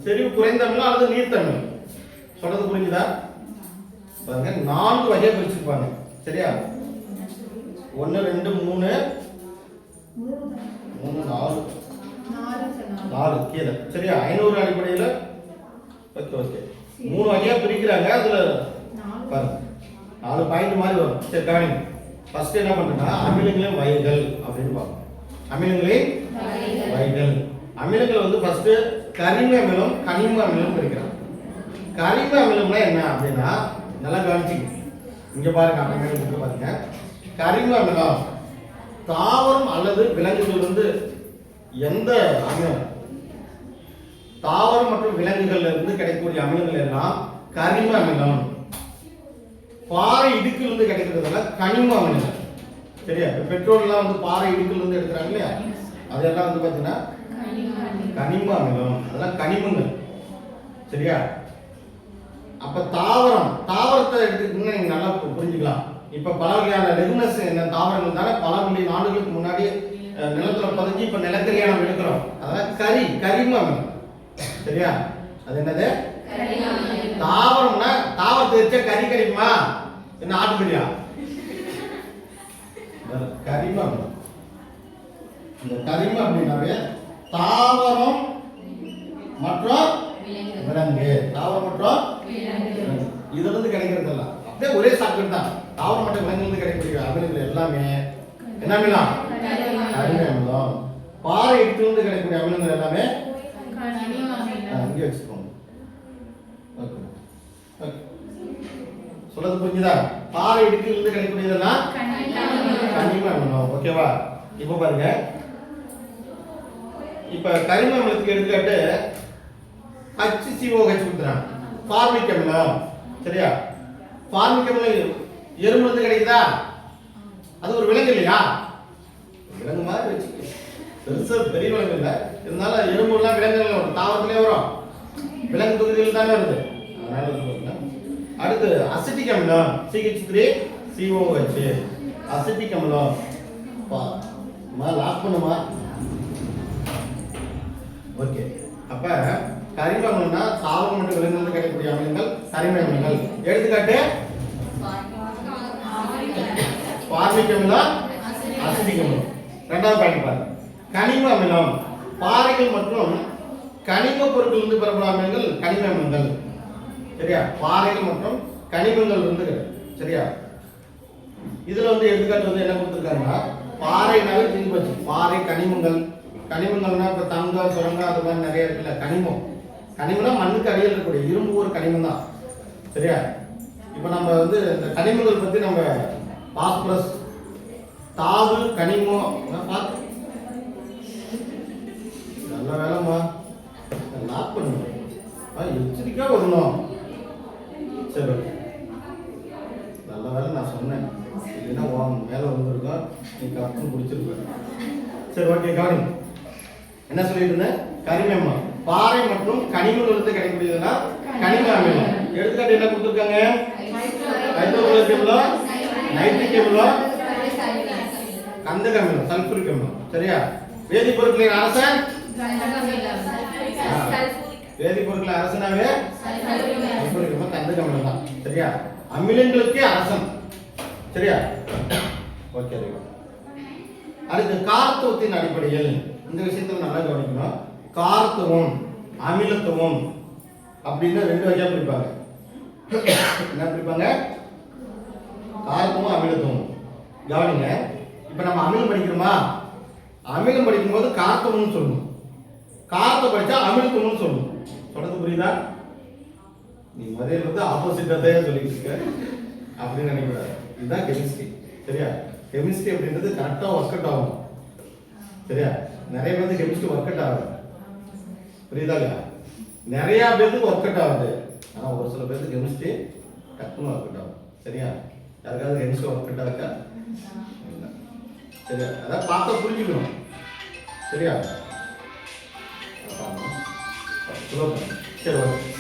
செறிவு குறைந்த அமிலம் அல்லது நீர்த்த அமிலம். சொல்றது புரிஞ்சுதா? பாருங்க 4 வகையா பிரிச்சிருப்பாங்க. சரியா? 1 2 3 4 கீழே. சரியா? 500 அடிப்படையில் ஓகே 3 வகையா பிரிக்கிறாங்க. அதுல பாருங்க 4 பாயிண்ட் மாதிரி வரும். சரி கவனிங்க. ஃபர்ஸ்ட் என்ன பண்றேன்னா அமிலங்களின் வகைகள் அப்படின்னு பார்ப்போம். அமிலங்களின் வகைகள். அமிலங்கள் வந்து ஃபர்ஸ்ட் கரிம அமிலம், கனிம அமிலம் பிரிக்கிறோம். கரிம அமிலம்னா என்ன அப்படின்னா நல்லா கவனிச்சிங்க. இங்க பாருங்க அமிலம் பாருங்க. கரிம அமிலம் தாவரம் அல்லது விலங்குகள் வந்து எந்த அமிலம் தாவரம் மற்றும் விலங்குகள்ல இருந்து கிடைக்கக்கூடிய அமிலங்கள் எல்லாம் கரிம அமிலம். பாறை இடுக்கில் இருந்து கிடைக்கிறதெல்லாம் கனிம அமிலம். சரியா? பெட்ரோல் எல்லாம் வந்து பாறை இடுக்கில் இருந்து எடுக்கிறாங்க இல்லையா, அதெல்லாம் வந்து பாத்தீங்கன்னா கனிம அமிலம். அதெல்லாம் கனிமங்கள். சரியா? அப்ப தாவரத்தை எடுத்துக்கிட்டீங்கன்னா நீங்க நல்லா புரிஞ்சுக்கலாம். இப்ப பல வகையான ரெகுனஸ் என்ன தாவரங்கள் தானே பல மில்லியன் ஆண்டுகளுக்கு முன்னாடி நிலத்துல பதிஞ்சு இப்ப நிலக்கரியா நம்ம எடுக்கிறோம். அதெல்லாம் கரிம அமிலம். சரியா? அது என்னது? தாவரம்னா தாவரத்தை வச்ச கறி கிடைக்குமா? என்ன ஆட்டுக்கறியா? கரிம அமிலம். இந்த கரிம அப்படின்னாவே தாவரம் மற்றும் விலங்கு. தாவரம் மற்றும் இதுல இருந்து கிடைக்கிறதல்ல அப்படியே ஒரே சாப்பிட்டு தான். தாவரம் மற்றும் விலங்குல கிடைக்கக்கூடிய அமிலங்கள் எல்லாமே என்ன அமிலம்? கரிம அமிலம். பாறை இருந்து கிடைக்கக்கூடிய அமிலங்கள் எல்லாமே இங்கே வச்சுக்கோங்க. சொல்றது புரிஞ்சுதா? பாறை இருந்து கிடைக்கக்கூடியதெல்லாம் கனிம அமிலம். ஓகேவா? இப்ப பாருங்க, இப்ப கரிம அமிலத்துக்கு எடுத்துக்காட்டு HCOH கொடுத்துறாங்க. ஃபார்மிக் அமிலம். சரியா? ஃபார்மிக் அமிலம் எறும்புல கிடைக்குதா? அது ஒரு விலங்கு இல்லையா? விலங்கு மாதிரி வச்சுக்க. பெருசா பெரிய விலங்கு இல்லை, இருந்தாலும் எறும்புலாம் விலங்குகள் வரும். தாவரத்திலே வரும், விலங்கு தொகுதியில் தானே வருது. அதனால அடுத்து அசிட்டிக் அமிலம் CH3COH. அசிட்டிக் அமிலம் லாக் பண்ணுமா? ஓகே. அப்ப கரிம அமிலம்னா தாவரம் மற்றும் விலங்குகளில் கிடைக்கக்கூடிய அமிலங்கள் கரிம அமிலங்கள். எடுத்துக்காட்டு ஃபார்மிக் அமிலம், அசிட்டிக் அமிலம். இரண்டாவது பாயிண்ட் பாருங்க. கனிம அமிலம் பாறைகள் மற்றும் கனிம பொருட்கள் இருந்து பெறப்படும் அமிலங்கள் கனிம அமிலங்கள். சரியா? பாறைகள் மற்றும் கனிமங்கள் இருந்து. சரியா? இதுல வந்து எடுத்துக்காட்டு வந்து என்ன கொடுத்துருக்காங்கன்னா பாறைனாலே திரும்பி வச்சு பாறை கனிமங்கள். கனிமங்கள்னா இப்ப தங்கம், சுரங்கம் அது மாதிரி நிறைய இருக்குல்ல கனிமம். கனிமம்னா மண்ணுக்கு அடியில் இருக்கக்கூடிய இரும்பு ஒரு கனிமம் தான். சரியா? இப்ப நம்ம வந்து இந்த கனிமங்கள் பத்தி நம்ம பாஸ்பரஸ், தாது, கனிமம் பார்த்து நல்ல வேலைமா லாக் பண்ணுங்க. எச்சரிக்கையா வரணும். சரி, நல்ல வேலை நான் சொன்னேன், இல்லைன்னா மேல வந்துருக்கோம், நீ கரெக்டாக பிடிச்சிருக்க. சரி ஓகே கவனி. என்ன சொல்லிட்டு இருந்தேன்? கரிம அமிலம் பாறை மற்றும் கனிமங்கள் இருந்து கிடைக்கக்கூடியதுன்னா கனிம அமிலம். எடுத்துக்காட்டு என்ன கொடுத்துருக்காங்க? ஹைட்ரோகுளோரிக் அமிலம், நைட்ரிக் அமிலம், கந்தக அமிலம், சல்பூரிக் அமிலம். சரியா? வேதிப்பொருட்களின் அரசன் வேதிப்பொருட்களின் அரசனாவே சல்பூரிக் அமிலம், கந்தக அமிலம் தான். சரியா? அமிலங்களுக்கே அரசன். சரியா? ஓகே. அடுத்து காரத்துவத்தின் அடிப்படையில் இந்த விஷயத்துல நல்லா கவனிக்கணும். காரத்துவம், அமிலத்துவம் அப்படின்னு 2 வகையா பிரிப்பாங்க. என்ன பிரிப்பாங்க? காரத்துவம், அமிலத்துவம். கவனிங்க. இப்ப நம்ம அமிலம் படிக்கிறோமா? அமிலம் படிக்கும் போது காரத்துவம்னு சொல்லணும், காரத்தை படிச்சா அமிலத்துவம்னு சொல்லணும். சொல்றது புரியுதா? நீ முதல்ல வந்து ஆப்போசிட்டாவே சொல்லிட்டு இருக்க அப்படின்னு நினைக்கூடாது. இதுதான் கெமிஸ்ட்ரி. சரியா? கெமிஸ்ட்ரி அப்படின்றது கரெக்டா ஒர்க் அவுட் ஆகும். சரியா? நிறைய பேருக்கு கெமிஸ்ட்ரி ஒர்க் அவுட் ஆகுது. புரியுதா இல்லையா? நிறைய பேருக்கு ஒர்க் அவுட் ஆகுது, ஆனா ஒரு சில பேருக்கு கெமிஸ்ட்ரி டக்குன்னு ஒர்க் அவுட் ஆகும். சரியா? யாருக்காவது கெமிஸ்ட்ரி ஒர்க் அவுட் ஆகுதா? சரியா? அதான் பார்த்தா புரிஞ்சுக்கணும். சரியா? சரி ஓகே,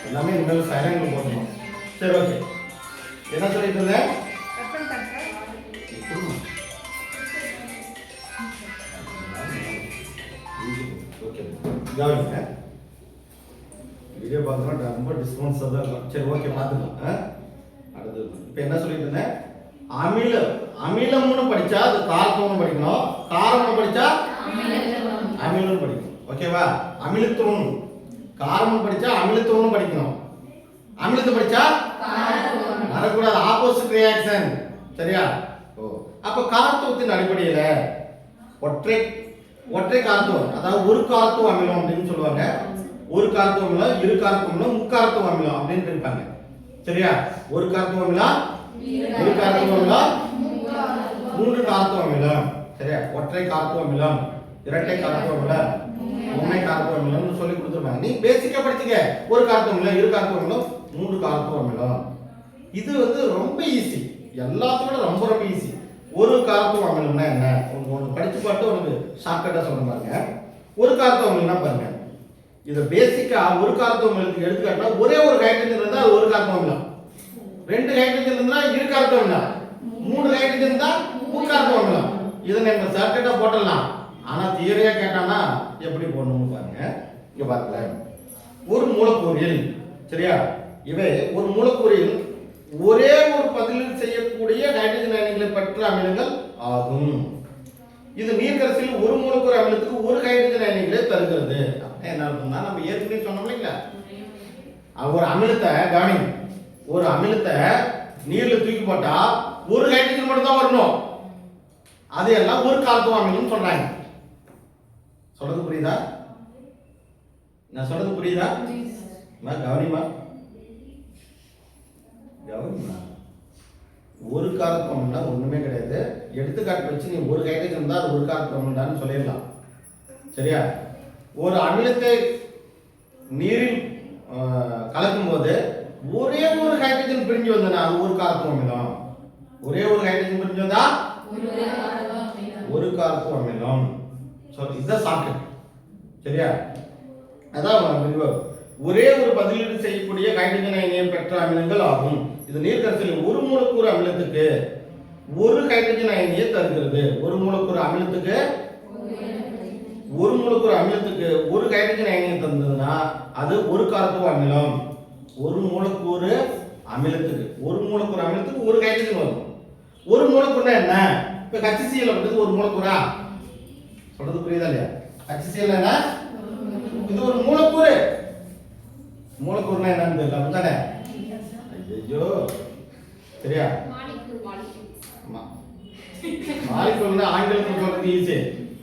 எல்லாமே இனிமேல் சைலண்ட் போட்டணும். சரி ஓகே, என்ன சொல்லிட்டு இருந்தேன்? ஓகே கவனிங்க, வீடியோ பார்த்தோம்னா ரொம்ப டிஸ்கவுண்ட்ஸாக தான் இருக்கும். சரி ஓகே பார்த்துக்கலாம். அடுத்தது இப்போ என்ன சொல்லிட்டு இருந்தேன்? அமிலம்னு படிச்சா அது காரத்துவம்னு படிக்கணும், காரம்னு படிச்சா அமிலம்னு படிக்கணும். ஓகேவா? அமிலத்துவம் காரம்னு படிச்சா அமிலத்துவம்னு படிக்கணும், அமிலத்தை படிச்சா வரக்கூடாது, ஆப்போசிட் ரியாக்ஷன். சரியா? ஓ அப்ப காரத்துவத்தின் அடிப்படையில் ஒற்றை காரத்துவம், அதாவது ஒரு காரத்துவ அமிலம் அப்படின்னு சொல்லுவாங்க. ஒரு காரத்துவ அமிலம், இரு காரத்துவ அமிலம், முக்காரத்துவ அமிலம் அப்படின்னு இருப்பாங்க. சரியா? ஒரு காரத்துவ அமிலம், இரு காரத்துவ அமிலம், மூன்று காரத்துவ அமிலம். சரியா? ஒற்றை காரத்துவ அமிலம், இரட்டை காரத்துவ அமிலம், உண்மை காரத்துவ அமிலம்னு சொல்லி கொடுத்துருப்பாங்க. நீ பேசிக்கா படிச்சுக்க. ஒரு காரத்துவ அமிலம், இரு காரத்துவ அமிலம், மூன்று காரத்துவ அமிலம். இது வந்து ரொம்ப ஈஸி, எல்லாத்தோட ரொம்ப ரொம்ப ஈஸி. ஒரு காரத்துவ அமிலம்னா என்ன? ஒன்று படிச்சு பார்த்து உனக்கு ஷார்ட்கட்டாக சொல்ற பாருங்க. ஒரு காரத்துவ அமிலம்னா பாருங்க, இதை பேசிக்கா ஒரு காரத்துவ அமிலத்துக்கு எடுத்துக்காட்டினா ஒரே ஒரு ஹைட்ரஜன் இருந்தால் அது ஒரு காரத்துவ அமிலம், ரெண்டு ஹைட்ரஜன் இருந்தால் இரு காரத்துவ அமிலம், மூணு ஹைட்ரஜன் இருந்தால் முக்காரத்துவ அமிலம். இதை நம்ம ஷார்ட்கட்டாக போட்டலாம். ஆனால் தியரியா கேட்டானா எப்படி போடணும்னு பாருங்க. இங்க பாருங்க, ஒரு மூலக்கூறில், சரியா, இவை ஒரு மூலக்கூறில் ஒரே ஒரு பதிலில் செய்யக்கூடிய ஹைட்ரஜன் அயனிகளை பெற்ற அமிலங்கள் ஆகும். இது நீர்க்கரசில் ஒரு மூலக்கூறு அமிலத்துக்கு ஒரு ஹைட்ரஜன் அயனிகளை தருகிறது. என்ன அர்த்தம்னா, நம்ம ஏற்கனவே சொன்னோம் இல்லைங்களா, ஒரு அமிலத்தை கவனி, ஒரு அமிலத்தை நீர்ல தூக்கி போட்டா ஒரு ஹைட்ரஜன் மட்டும் தான் வரணும். அது எல்லாம் ஒரு காரத்துவ அமிலம் சொல்றாங்க. சொல்றது புரியுதா? நான் சொல்றது புரியுதா? கவனிமா கவனிமா, ஒரு காரத்துவம்னா ஒண்ணுமே கிடையாது. எடுத்துக்காட்டு வச்சு நீ ஒரு ஹைட்ரஜன் தான் ஒரு காரத்துவம்னு சொல்லிடலாம். சரியா? ஒரு அமிலத்தை நீரில் கலக்கும் போது ஒரே ஒரு ஹைட்ரஜன் பிரிஞ்சு வந்தனா அது ஒரு காரத்துவ அமிலம். ஒரே ஒரு ஹைட்ரஜன் பிரிஞ்சு வந்தா ஒரு காரத்துவ அமிலம். இதுதான் சாக்கு. சரியா? அதான் ஒரே ஒரு பதிலீடு செய்யக்கூடிய ஹைட்ரஜன் அயனியை பெற்ற அமிலங்கள் ஆகும். இது நீர்க்கரசில் ஒரு மூலக்கூறு அமிலத்துக்கு ஒரு ஹைட்ரஜன் அயனியை தருகிறது. ஒரு மூலக்கூறு அமிலத்துக்கு ஒரு ஹைட்ரஜன் அயனியை தந்ததுன்னா அது ஒரு காரத்துவ அமிலம். ஒரு மூலக்கூறு அமிலத்துக்கு ஒரு ஹைட்ரஜன் வரும். ஒரு மூலக்கூறுனா என்ன? இப்ப HCl அப்படிங்கிறது ஒரு மூலக்கூறா? சொல்றது புரியுதா இல்லையா? HCl என்ன? இது ஒரு மூலக்கூறு. மூலக்கூறுனா என்னன்னு தெரியல, அப்படித்தானே? ஐயோ, சரியா? மாலிகூல்னா ஆங்கிலத்தில் சொல்றது ஈஸி.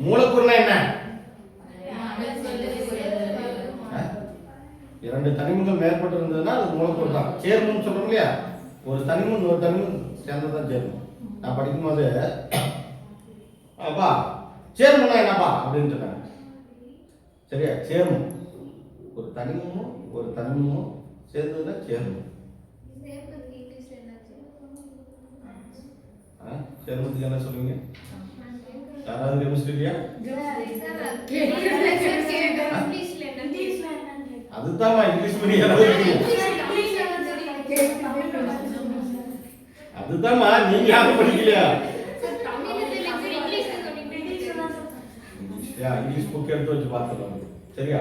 மூலக்கூறுனா என்ன? இரண்டு தனிமங்கள் மேற்பட்டு இருந்ததுன்னா அது மூலக்கூறு தான். சேர்மம்னு சொல்றோம் இல்லையா? ஒரு தனிமம் ஒரு தனிமம் சேர்ந்ததான் சேர்மம். நான் படிக்கும்போது அப்பா சேர்மம்னா என்னப்பா அப்படின்னு சொன்னாங்க. சரியா? சேர்மம் ஒரு தனிமமும் சேர்ந்ததுன்னா சேர்மம். சேர்மத்துக்கு என்ன சொல்லுவீங்க? யாராவது கெமிஸ்ட்ரி இல்லையா? அதுதான் இங்கிலீஷ் மீடியம். அதுதான் நீங்க யாரும் படிக்கலையா? இங்கிலீஷ் புக் எடுத்து வச்சு பார்த்துக்கலாம். சரியா?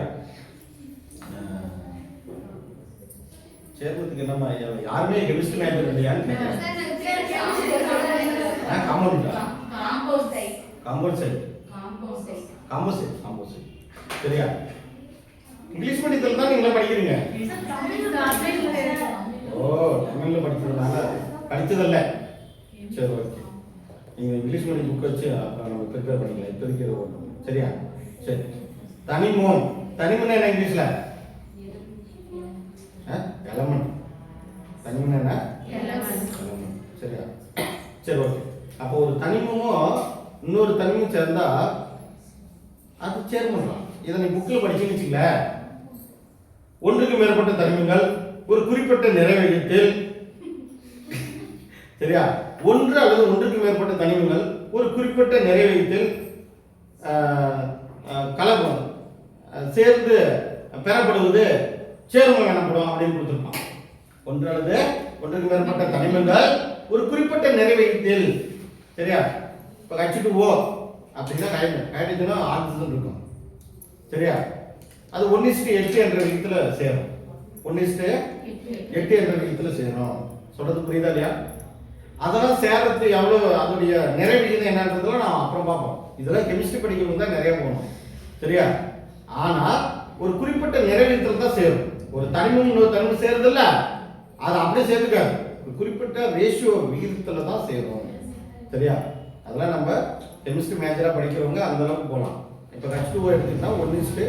சேர்மத்துக்கு என்னமா யாருமே கெமிஸ்ட்ரி மேஜர் இல்லையான்னு கேட்கிறேன். காம்போசைட். சரியா? இங்கிலீஷ் மீடியத்தில் தான் நீங்க படிக்கிறீங்க. ஓ, தமிழ்ல படிச்சதல்ல. சரி ஓகே, நீங்க இங்கிலீஷ் மீடியம் புக் வச்சு அப்புறம் நம்ம ப்ரிப்பேர் பண்ணிக்கலாம். இப்போதைக்கு சரியா? சரி, தனிமம் என்ன இங்கிலீஷ்ல? எலமெண்ட். தனிமம் என்ன? சரியா? சரி ஓகே. அப்போ ஒரு தனிமமும் இன்னொரு தனிமம் சேர்ந்தா அது சேர்மம் தான். இதை நீ புக்கில் படிச்சுன்னு வச்சுக்கல. ஒன்றுக்கு மேற்பட்ட தனிமங்கள் ஒரு குறிப்பிட்ட நிறைவேகத்தில், சரியா, ஒன்று அல்லது ஒன்றுக்கு மேற்பட்ட தனிமங்கள் ஒரு குறிப்பிட்ட நிறைவேகத்தில் சேர்ந்து பெறப்படுவது சேர்மம் எனப்படும் அப்படின்னு கொடுத்துருப்பான். ஒன்று அல்லது ஒன்றுக்கு மேற்பட்ட தனிமங்கள் ஒரு குறிப்பிட்ட நிறைவேற்றல். சரியா? இப்போ H2O அப்படின்னா ஹைட்ரஜனும் ஆக்சிஜன் இருக்கும். சரியா? அது 1:8 என்ற விகிதத்தில் சேரும். 1:8 என்ற விகிதத்தில் சேரும். சொல்றது புரியுதா இல்லையா? அதெல்லாம் சேர்றது எவ்வளவு, அதோடைய நிறை விகிதம் என்னன்றதுல நான் அப்புறம் பார்ப்போம். இதெல்லாம் கெமிஸ்ட்ரி படிக்கிறது தான் நிறைய போகணும். சரியா? ஆனா ஒரு குறிப்பிட்ட நிறை விகிதத்தில் தான் சேரும். ஒரு தனிமம் இன்னொரு தனிமம் சேருது இல்ல, அது அப்படியே சேர்த்துக்காது. ஒரு குறிப்பிட்ட ரேஷியோ விகிதத்தில் தான் சேரும். சரியா? அதெல்லாம் நம்ம கெமிஸ்ட்ரி மேஜரா படிக்கிறவங்க அந்த அளவுக்கு போகலாம். இப்போ H2O எடுத்துக்கிட்டா 1:8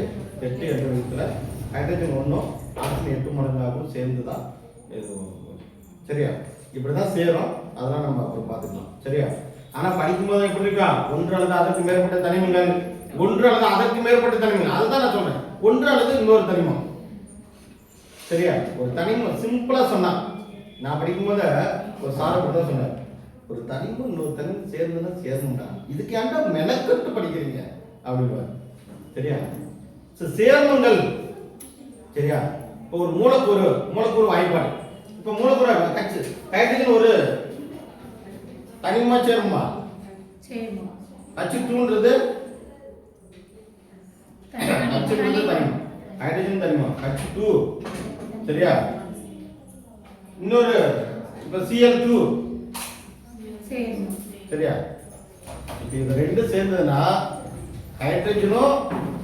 என்ற விகிதத்தில் ஹைட்ரஜன் 1 ஆக்சிஜன் 8 மடங்காகவும் சேர்ந்து தான் இது. சரியா? இப்படி தான் சேரும். அதெல்லாம் நம்ம அப்புறம் பார்த்துக்கலாம். சரியா? ஆனால் படிக்கும்போது எப்படி இருக்கா, ஒன்று அல்லது அதற்கு மேற்பட்ட தனிமங்கள், ஒன்று அல்லது அதற்கு மேற்பட்ட தனிமங்கள், அதுதான் நான் சொல்றேன். ஒன்று அல்லது இன்னொரு தனிமம். சரியா? ஒரு தனிமம் சிம்பிளா சொன்னா, நான் படிக்கும்போது ஒரு சாரை தான் சொன்னேன், ஒரு தனிமம் இன்னொரு தனிமம் சேர்ந்துன்னா சேரணும்டா, இதுக்கு ஏன்டா மெனக்கட்டு படிக்கிறீங்க அப்படின்பாரு. சரியா? சேர்மங்கள். சரியா? இப்போ ஒரு மூலக்கூறு வாய்ப்பாடு. இப்போ மூலக்கூறு ஹைட்ரஜன் ஒரு தனிமமா சேருமா? H2ன்றது தனிமம், ஹைட்ரஜன் தனிமம் H2. சரியா? இன்னொரு இப்போ Cl2. சரியா? இப்போ இது ரெண்டு சேர்ந்ததுன்னா ஹைட்ரஜனும்,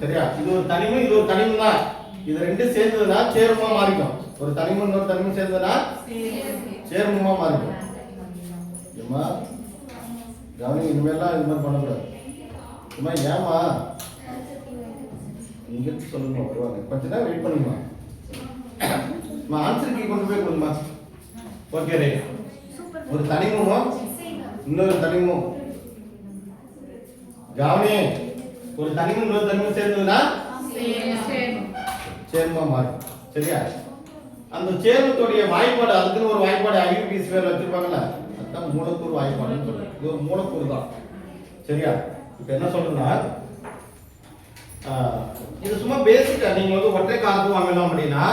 சரியா, இது ஒரு தனிமம் இது ஒரு தனிமம் தான், இது ரெண்டு சேர்ந்ததுன்னா சேர்மமா மாறிக்கும். ஒரு தனிமம் இன்னொரு தனிமம் சேர்ந்ததுன்னா சேர்மமா மாறிக்கும். ஏமா கவனி, இனிமேலாம் இது மாதிரி பண்ணக்கூடாது. ஏமா ஏமா இங்க சொல்லுங்க, வருவாங்க கொஞ்ச நேரம் வெயிட் பண்ணுங்கம்மா. ஆன்சர் கீ கொண்டு போய் கொடுங்கம்மா. Okay right. ஒரு தனிமமும் இன்னொரு தனிமம், கவனி, ஒரு தனிமம் இன்னொரு தனிமம் சேர்ந்ததுன்னா சேர்மமா மாறும். சரியா? அந்த சேர்மத்துடைய வாய்ப்பாடு, அதுக்குன்னு ஒரு வாய்ப்பாடு IUPAC பேர் வச்சிருப்பாங்கல்ல, அதுதான் மூலக்கூறு வாய்ப்பாடுன்னு சொல்றேன். இது ஒரு மூலக்கூறு தான். சரியா? இப்போ என்ன சொல்றேன்னா, இது சும்மா பேசிக்கா, நீங்க வந்து ஒற்றை கார்பு அமிலம் அப்படின்னா,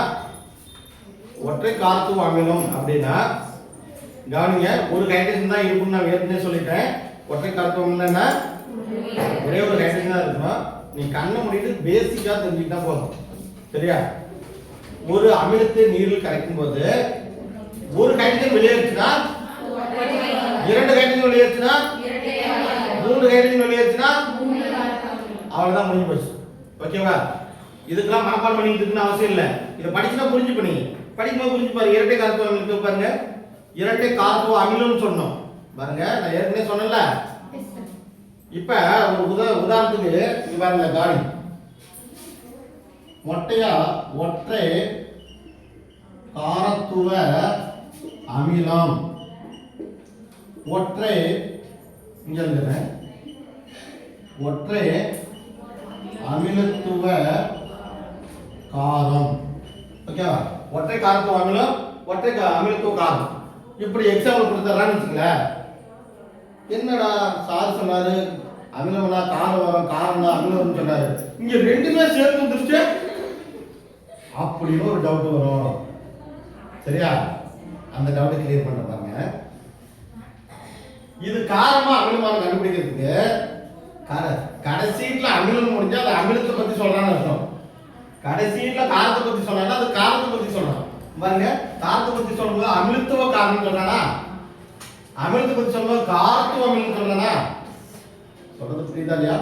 ஒற்றை கார்பு அமிலம் அப்படின்னா கவனிங்க, ஒரு ஹைட்ரஜன் தான் இருக்கும்னு நான் ஏற்கனவே சொல்லிட்டேன். ஒற்றை கார்பு அமிலம்னா ஒரே ஒரு ஹைட்ரஜன் தான் இருக்கணும். நீ கண்ணை மூடிட்டு பேசிக்கா தெரிஞ்சுக்கிட்டா போதும். சரியா? ஒரு அமிலத்தை நீரில் கரைக்கும் போது ஒரு ஹைட்ரஜன் வெளியேறுச்சுன்னா, இரண்டு ஹைட்ரஜன் வெளியேறுச்சுன்னா, மூன்று ஹைட்ரஜன் வெளியேறுச்சுன்னா அவ்வளவுதான், முடிஞ்சு போச்சு. ஓகேவா? இதுக்கெல்லாம் மனப்பாடம் பண்ணிட்டு இருக்குன்னு அவசியம் இல்லை. இதை படிச்சுனா புரிஞ்சு பண்ணி படிக்கும்போது புரிஞ்சு பாருங்க. இரட்டை கார்போ அமிலத்துக்கு பாருங்க, இரட்டை கார்போ அமிலம்னு சொன்னோம் பாருங்க, நான் ஏற்கனவே சொன்னேன்ல. இப்ப ஒரு உதாரணத்துக்கு இது பாருங்க, காணி ஒற்றை காரத்துவ அமிலம், ஒற்றை ஒற்றை அமிலத்துவ காரம். ஓகேவா? ஒற்றை காரத்துவ அமிலம், ஒற்றை அமிலத்துவ காரம். இப்படி எக்ஸாம்பிள் கொடுத்துறான்னு வச்சுங்களேன். என்னடா சார் சொன்னாரு, அமிலம்னா காரம் வரும், காரம்னா அமிலம் சொன்னாரு, இங்க ரெண்டுமே சேர்ந்து வந்துருச்சு அப்படின்னு ஒரு டவுட் வரும். சரியா? அந்த டவுட்டை கிளியர் பண்ண பாருங்க. இது காரமா அமிலமா கண்டுபிடிக்கிறதுக்கு கடைசீட்ல அமிலம் முடிஞ்சா அது அமிலத்தை பத்தி சொல்றான்னு அர்த்தம். கடைசீட்ல காரத்தை பத்தி சொன்னா அது காரத்தை பத்தி சொல்றான். பாருங்க, காரத்தை பத்தி சொல்லும்போது அமிலத்துவ காரம் சொல்றானா, அமிலத்தை பத்தி சொல்லும்போது காரத்துவ அமிலம் சொல்றானா? சொல்றது புரியுதா இல்லையா?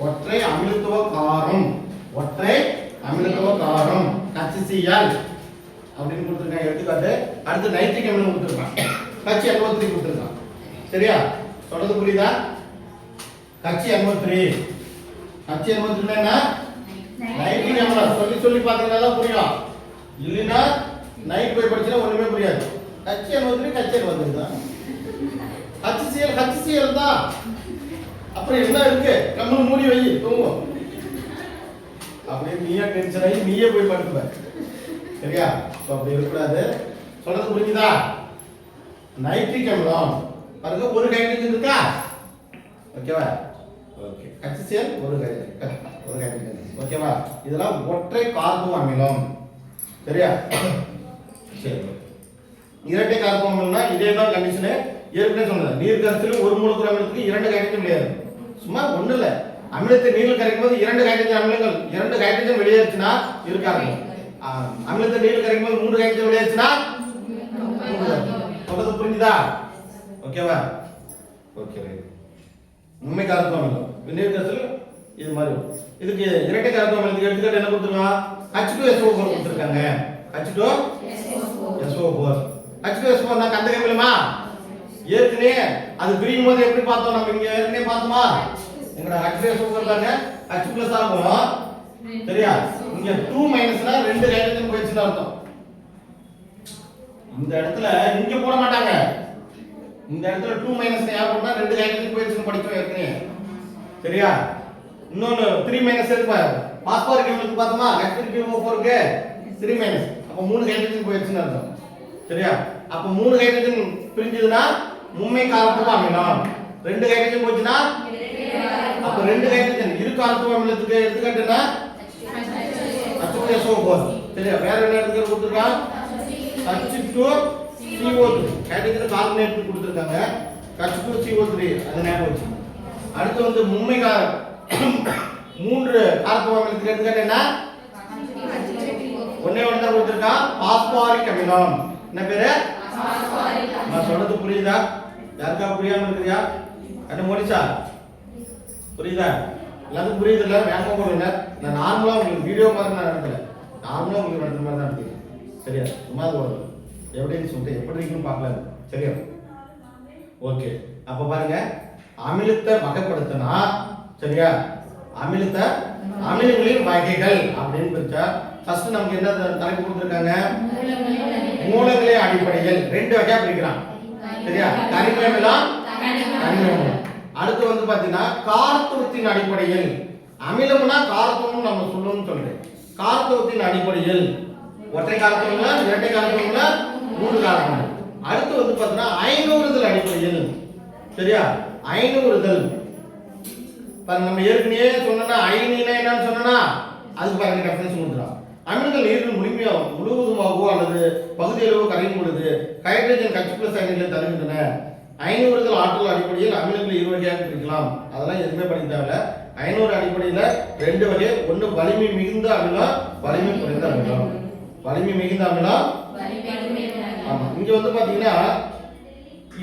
ஒற்றை அமிலத்துவ காரம், ஒற்றை அமிலத்துவ காரம் HCl அப்படின்னு கொடுத்துருக்காங்க எடுத்துக்காட்டு. அடுத்து நைட்ரிக் அமிலம் கொடுத்துருக்கான், HNO3 கொடுத்துருக்கான். சரியா? சொல்றது புரியுதா? HNO3 என்ன? நைட்ரிக் அமிலம். சொல்லி பார்த்தீங்கன்னா தான் புரியும். இல்லைன்னா நைட் போய் படிச்சா ஒண்ணுமே புரியாது. HNO3 தான். HCl தான். அப்புறம் என்ன இருக்கு? கம்மல் மூடி வை, தூங்கும். அப்படியே நீயே டென்ஷன் ஆகி நீயே போய் படுத்துவ. சரியா? அப்படி இருக்கக்கூடாது. சொல்றது புரிஞ்சுதா? நைட்ரிக் அமிலம் பாருங்க, ஒரு ஹைட்ரஜன் இருக்கா? ஓகேவா? ஓகே. HCl ஒரு ஹைட்ரஜன். ஒரு ஹைட்ரஜன். ஓகேவா? இதெல்லாம் ஒற்றை கார்பன் அமிலம். சரியா? சரி. இரட்டை கார்பன் அமிலம்னா இதே தான் கண்டிஷனு. ஏற்கனவே சொன்னது நீர் கரைசலில் ஒரு மூலக்கூறு அமிலத்துக்கு 2 ஹைட்ரஜன் கிடையாது. சும்மா ஒண்ணு இல்ல, அமிலத்தை நீரில் கரைக்கும் போது 2 ஹைட்ரஜன் அமிலங்கள் 2 ஹைட்ரஜன் வெளியேறுச்சுன்னா இருக்காது. அமிலத்தை நீரில் கரைக்கும் போது 3 ஹைட்ரஜன் வெளியேறுச்சுன்னா சொல்றது புரிஞ்சுதா? ஓகேவா? Okay right. உண்மை கார்பன் அமிலம் நீர் கரைசல் இது மாதிரி. இதுக்கு இரட்டை கார்பன் அமிலத்துக்கு எடுத்துக்காட்டு என்ன கொடுத்துருக்காங்க? H2SO4 கொடுத்துருக்காங்க. H2SO4. H2SO4 நான் கந்தக அமிலமா? ஏற்கனவே அது பிரியும் போது எப்படி பார்த்தோம்? நம்ம இங்க ஏற்கனவே பார்த்தோமா? உங்களோட H2SO4 தாங்க H+ ஆகும். சரியா? இங்க 2 மைனஸ்னா 2 ஹைட்ரஜன் போயிடுச்சுன்னு அர்த்தம். இந்த இடத்துல இங்க போட மாட்டாங்க. இந்த இடத்துல 2 மைனஸ் யார் போட்டா 2 ஹைட்ரஜன் போயிடுச்சுன்னு படிச்சோம் ஏற்கனவே. சரியா? இன்னொன்னு 3 மைனஸ் எடுப்பா. பாஸ்போரிக் அமிலத்துக்கு பார்த்தோமா? H3PO4க்கு 3 மைனஸ். அப்ப 3 ஹைட்ரஜன் போயிடுச்சுன்னு அர்த்தம். சரியா? அப்ப 3 ஹைட்ரஜன் பிரிஞ்சதுன்னா மும்மை கார்பன் அமிலம். 2 ஹைட்ரஜன் போச்சுன்னா அப்ப 2 ஹைட்ரஜன் இரு கார்பன் அமிலத்துக்கு எடுத்துக்காட்டுன்னா H2SO4. சரியா? வேற என்ன எடுத்துக்க கொடுத்திருக்காங்க? H2CO2 ஹைட்ரஜன் கார்பனேட் கொடுத்திருக்காங்க. H2CO3 அத ஞாபகம் வச்சு. அடுத்து வந்து மும்மை 3 கார்பன் அமிலத்துக்கு எடுத்துக்காட்டு என்ன? ஒண்ணே ஒண்ணு தான் கொடுத்திருக்கான், பாஸ்போரிக் அமிலம். என்ன பேரு? பாஸ்போரிக் அமிலம். நான் சொல்றது புரியுதா? யாருக்கா புரியாம இருக்குறியா? என்ன மோனிஷா புரியுதா? எல்லாத்துக்கும் புரியுதுல்ல? வேகமா போடுங்க. நான் நார்மலா உங்களுக்கு வீடியோ மாதிரி நான் நடத்தல, நார்மலா உங்களுக்கு நடத்துற மாதிரி தான் நடத்துறேன். சரியா? சும்மா அது எப்படின்னு சொல்லிட்டு எப்படி இருக்குன்னு பார்க்கலாம். சரியா? ஓகே. அப்ப பாருங்க, அமிலத்தை வகைப்படுத்தினா, சரியா, அமிலத்தை அமிலங்களின் வகைகள் அப்படின்னு பிரிச்சா ஃபர்ஸ்ட் நமக்கு என்ன தலைப்பு கொடுத்திருக்காங்க? மூலங்களின் அடிப்படையில் 2 வகையா பிரிக்கிறான். சரியா? கரிம அமிலம், கனிம அமிலம். அடுத்து வந்து பாத்தீங்கன்னா காரத்துவத்தின் அடிப்படையில். அமிலம்னா காரத்துவம் நம்ம சொல்லணும்னு சொல்றேன். காரத்துவத்தின் அடிப்படையில் ஒற்றை காரத்துவம்ல, இரட்டை காரத்துவம்ல, 3 காரத்துவம். அடுத்து வந்து பாத்தீங்கன்னா அயனூறுதல் அடிப்படையில். சரியா? அயனூறுதல் பாருங்க, நம்ம ஏற்கனவே சொன்னா அயனினா என்னன்னு சொன்னா அதுக்கு பாருங்க ரெஃபரன்ஸ் கொடுக்குறோம். அமிலங்கள் நீரில் முழுவதுமாகவோ அல்லது பகுதியளவோ கரையும் பொழுது ஹைட்ரஜன் H+ அயனிகளை தருகின்றன. அயனூறுதல் ஆற்றல் அடிப்படையில் அமிலங்களை 2 வகையாக பிரிக்கலாம். அதெல்லாம் எதுவுமே படிக்க தேவையில்ல. அயனூறு அடிப்படையில் 2 வகை. ஒன்று வலிமை மிகுந்த அமிலம், வலிமை குறைந்த அமிலம். வலிமை மிகுந்த அமிலம். ஆமா, இங்க வந்து பாத்தீங்கன்னா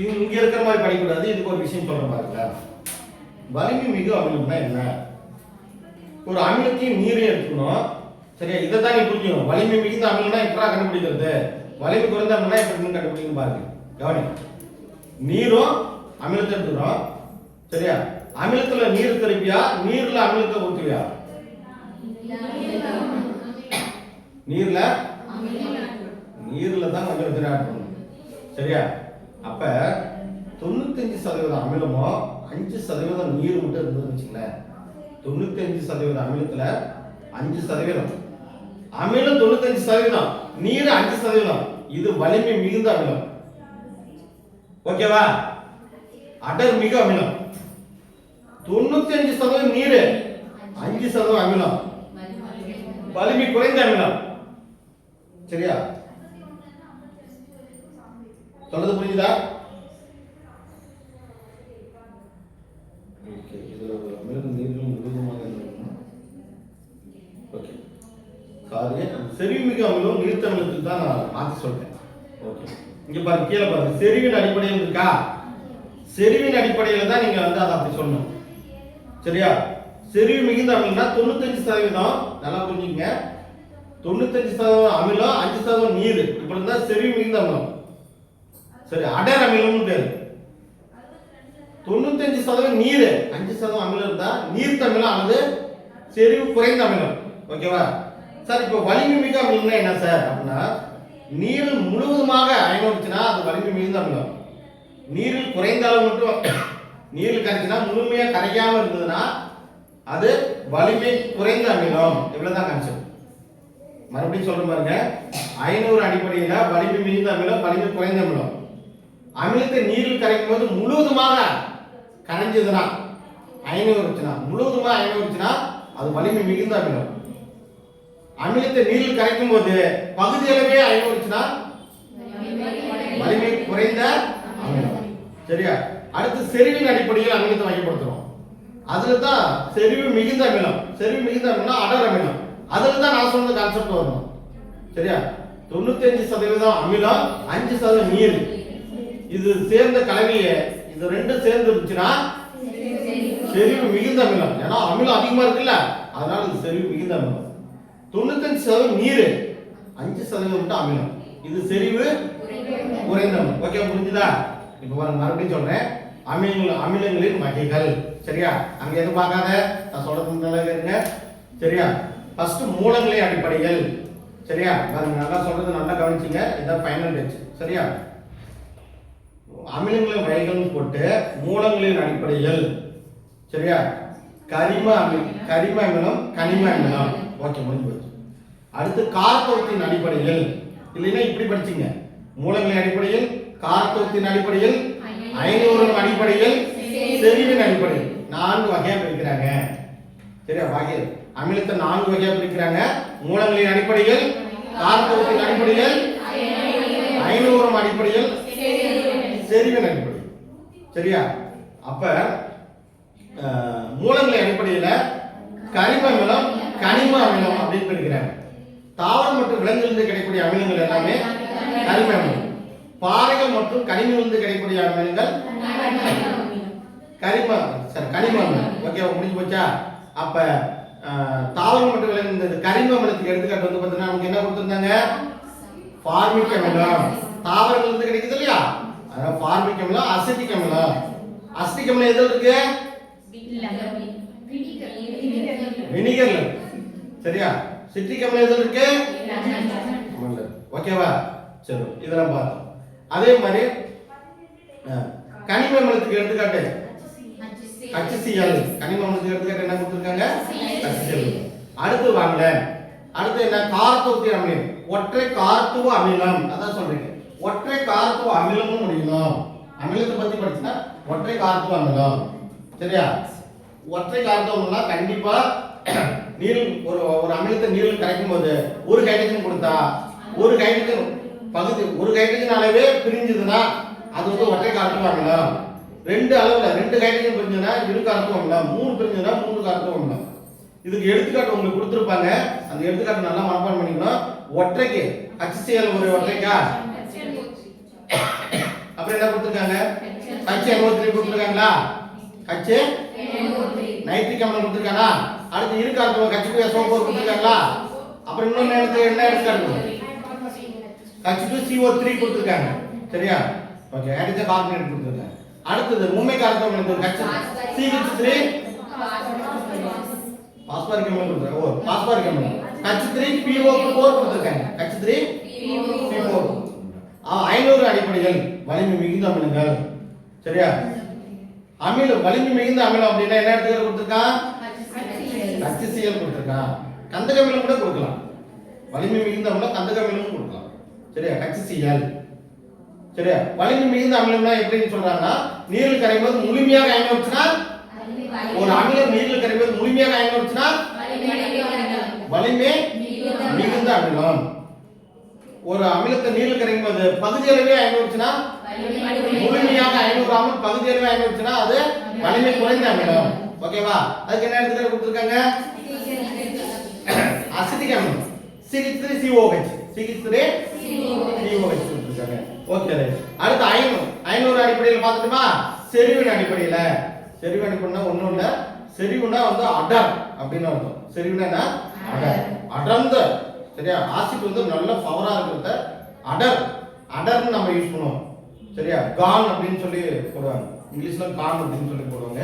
இங்க இருக்கிற மாதிரி படிக்கக்கூடாது. இதுக்கு ஒரு விஷயம் சொல்ற பாருங்க. வலிமை மிகு அமிலம்னா என்ன? ஒரு அமிலத்தையும் நீரையும் எடுத்துக்கணும். சரியா? இதை தான் நீ புரிஞ்சுக்கணும். வலிமை மிகுந்த அமிலம்னா எப்படா கண்டுபிடிக்கிறது, வலிமை குறைந்த அமிலம்னா எப்படி கண்டுபிடிக்கணும் பாருங்க. கவனி, நீரும் அமிலத்தை எடுத்துக்கிறோம். சரியா? அமிலத்துல நீர் தெரிப்பியா, நீர்ல அமிலத்தை ஊற்றுவியா? நீர்ல நீர்ல தான் அமிலத்தை ஆட் பண்ணணும். சரியா? அப்ப 95% அமிலமோ 5% நீர் மட்டும் இருந்ததுன்னு வச்சுங்களேன். 95% அமிலத்துல 5% அமிலம், 95% நீர் 5%. இது வலிமை மிகுந்த அமிலம். ஓகேவா? அடர் மிகு அமிலம். 95% நீர், 5% அமிலம், வலிமை குறைந்த அமிலம். சரியா? சொல்றது புரியுதா? ஓகே. இதுல அமிலம் நீரிலும் முழுவதுமாக இருக்கும். ஓகே. சாரி, செறிவுமிகு அமிலம் நீர்த்த அமிலத்துக்கு தான் நான் மாற்றி சொல்றேன். ஓகே. இங்க பாருங்க, கீழே பாருங்க, செறிவின் அடிப்படையில் இருக்கா? செறிவின் அடிப்படையில் தான் நீங்க வந்து அதை அப்படி சொல்லணும். சரியா? செறிவு மிகுந்த அமிலம்னா 95%. நல்லா புரிஞ்சுக்கங்க. 95% அமிலம், 5% நீர். இப்படி இருந்தா செறிவு மிகுந்த அமிலம். சரி, அடர் அமிலம்னு பேரு. 95% நீர், 5% அமிலம் இருந்தா நீர்த்த அமிலம் அல்லது செறிவு குறைந்த அமிலம். ஓகேவா? சார், இப்போ வலிமை மிகு அமிலம்னா என்ன சார் அப்படின்னா, நீரில் முழுவதுமாக அயனோடுச்சுன்னா அது வலிமை மிகுந்த அமிலம். நீரில் குறைந்த அளவு மட்டும் நீரில் கரைச்சுன்னா, முழுமையா கரையாம இருந்ததுன்னா அது வலிமை குறைந்த அமிலம். இவ்வளவுதான் கான்செப்ட். மறுபடியும் சொல்ற பாருங்க, அயனூறு அடிப்படையில வலிமை மிகுந்த அமிலம், வலிமை குறைந்த அமிலம். அமிலத்தை நீரில் கரைக்கும் போது முழுவதுமாக கரைஞ்சதுன்னா அயனூறுச்சுன்னா, முழுவதுமாக அயனூறுச்சுன்னா அது வலிமை மிகுந்த அமிலம். அமிலத்தை நீரில் கரைக்கும் போது பகுதி அளவே அயனிச்சுன்னா வலிமை குறைந்த அமிலம். சரியா? அடுத்து செறிவின் அடிப்படையில் அமிலத்தை வகைப்படுத்துறோம். அதுல தான் செறிவு மிகுந்த அமிலம், செறிவு மிகுந்த அமிலம் அடர் அமிலம். அதுல தான் நான் சொன்ன கான்செப்ட் வரணும். சரியா? 95% அமிலம், 5% நீர். இது சேர்ந்த கலவையை இது ரெண்டும் சேர்ந்து இருந்துச்சுன்னா செறிவு மிகுந்த அமிலம். ஏன்னா அமிலம் அதிகமா இருக்குல்ல, அதனால இது செறிவு மிகுந்த அமிலம். 95% நீர், 5% மட்டும் அமிலம். இது செறிவு குறைந்த அமிலம். ஓகே, புரிஞ்சுதா? இப்போ பாருங்க, மறுபடியும் சொல்றேன். அமிலங்களின் வகைகள். சரியா? அங்க எதுவும் பார்க்காத, நான் சொல்றது நல்லா கேளுங்க. சரியா? ஃபர்ஸ்ட் மூலங்களின் அடிப்படையில். சரியா? பாருங்க, நல்லா சொல்றது நல்லா கவனிச்சிங்க. இதான் ஃபைனல் டச். சரியா? அமிலங்களின் வகைகள் போட்டு மூலங்களின் அடிப்படையில். சரியா? கரிம அமிலம், கனிம அமிலம். ஓகே, முடிஞ்சு போச்சு. அடுத்து காரத்தோத்தின் அடிப்படையில். இல்லைன்னா இப்படி படிச்சீங்க. மூலங்களின் அடிப்படையில், காரத்தோத்தின் அடிப்படையில், அயனியுடன் அடிப்படையில், செறிவின் அடிப்படையில் 4 வகையா பிரிக்கிறாங்க. சரியா? வகை அமிலத்தை 4 வகையா பிரிக்கிறாங்க. மூலங்களின் அடிப்படையில், காரத்தோத்தின் அடிப்படையில், அயனியுடன் அடிப்படையில், செறிவின் அடிப்படையில். சரியா? அப்ப மூலங்களின் அடிப்படையில் கரிம அமிலம், கனிம அமிலம் அப்படின்னு பிரிக்கிறாங்க. தாவரம் மற்றும் விலங்குகளிலிருந்து கிடைக்கக்கூடிய அமிலங்கள் எல்லாமே கரிம அமிலம். பாறைகள் மற்றும் கனிமங்களிலிருந்து கிடைக்கக்கூடிய அமிலங்கள் கனிம அமிலம். ஓகே, முடிஞ்சு போச்சா? அப்ப தாவரம் மற்றும் விலங்கு கரிம அமிலத்துக்கு எடுத்துக்காட்டு வந்து பார்த்தீங்கன்னா நமக்கு என்ன கொடுத்துருந்தாங்க? ஃபார்மிக் அமிலம். தாவரங்கள் இருந்து கிடைக்குது இல்லையா, அதான் ஃபார்மிக் அமிலம். அசிட்டிக் அமிலம். அசிட்டிக் அமிலம் எதுல இருக்கு? வினிகர்ல. சரியா? சிட்ரிக் அமிலம் எதுல இருக்கு? ஓகேவா? சரி, இதெல்லாம் பார்த்தோம். அதே மாதிரி கனிம அமிலத்துக்கு எடுத்துக்காட்டு HCl. கனிம அமிலத்துக்கு எடுத்துக்காட்டு என்ன கொடுத்திருக்காங்க? HCl. அடுத்து வாங்க, அடுத்து என்ன? காரத்தோத்தின் அமிலம். ஒற்றை காரத்துவ அமிலம். அதான் சொல்றீங்க, ஒற்றை காரத்துவ அமிலமும் முடியணும். அமிலத்தை பத்தி படிச்சுன்னா ஒற்றை காரத்துவ அமிலம். சரியா? ஒற்றை காரத்துவ அமிலம் கண்டிப்பா நீர் ஒரு அமிலத்தை நீரில் கரைக்கும் போது ஒரு ஹைட்ரஜன் கொடுத்தா ஒரு ஹைட்ரஜன் பகுதி ஒரு ஹைட்ரஜன் அளவே பிரிஞ்சதுன்னா அது வந்து ஒற்றை காரத்துவ அமிலம். 2 அளவுல 2 ஹைட்ரஜன் பிரிஞ்சதுன்னா 2 காரத்துவ அமிலம், 3 பிரிஞ்சதுன்னா 3 காரத்துவ அமிலம். இதுக்கு எடுத்துக்காட்டு உங்களுக்கு கொடுத்துருப்பாங்க. அந்த எடுத்துக்காட்டு நல்லா மனப்பாடம் பண்ணிக்கணும். ஒற்றைக்கு HCl ஒரு ஒற்றைக்கா, அப்புறம் என்ன கொடுத்துருக்காங்க? HNO3 கொடுத்துருக்காங்களா? நைட்ரிக் அமிலம் கொடுத்துருக்காங்களா? அடுத்து இருக்கார்த்தோ H2SO4 கொடுத்துருக்காங்களா? அப்புறம் இன்னொன்னு என்ன எடுத்துக்காட்டு? H2CO3 கொடுத்துருக்காங்க. சரியா? ஓகே, ஹைட்ரஜன் கார்பனேட் கொடுத்துருக்காங்க. அடுத்தது மும்மை கார்பன் CH3 பாஸ்பரிக் அமிலம் கொடுத்துருக்காங்க. பாஸ்பரிக் அமிலம் H3PO4 கொடுத்துருக்காங்க. H3PO4 500 அடிப்படையில் வலிமை மிகுந்த அமிலங்கள். சரியா? அமிலம் வலிமை மிகுந்த அமிலம் அப்படின்னா என்ன எடுத்துக்கிற கொடுத்துருக்கான்? HCl கொடுத்துருக்கான். கந்தக அமிலம் கூட கொடுக்கலாம். வலிமை மிகுந்த அமிலம் கந்தக அமிலம் கொடுக்கலாம். சரியா? HCl. சரியா? வலிமை மிகுந்த அமிலம்னா எப்படின்னு சொல்றாங்கன்னா, நீரில் கரையும்போது முழுமையாக அயனிச்சுனா, ஒரு அமிலம் நீரில் கரையும்போது முழுமையாக அயனிச்சுனா வலிமை மிகுந்த அமிலம். ஒரு அமிலத்தை நீரில் கரைக்கும் போது பகுதி அளவே அயனிச்சுனா, முழுமையாக 500 ஆமல் பகுதி அளவே அயனிச்சுனா அது வலிமை குறைந்த அமிலம். ஓகேவா? அதுக்கு என்ன எடுத்துக்காட்டு கொடுத்துருக்காங்க? அசிட்டிக் அமிலம் CH3COH கொடுத்துருக்காங்க. ஓகே, அடுத்து அயனோட அடிப்படையில் பார்த்துட்டுமா? செறிவின் அடிப்படையில். செறிவு அடிப்படைனா ஒன்றும் இல்லை, செறிவுனா வந்து அடர் அப்படின்னு அர்த்தம். செறிவுனா அடர், அடர்ந்த. சரியா? ஆசிட் வந்து நல்ல பவரா இருக்கிறத அடர்னு நம்ம யூஸ் பண்ணுவோம். சரியா? கான் அப்படின்னு சொல்லி போடுவாங்க, இங்கிலீஷ்ல கான் அப்படின்னு சொல்லி போடுவாங்க.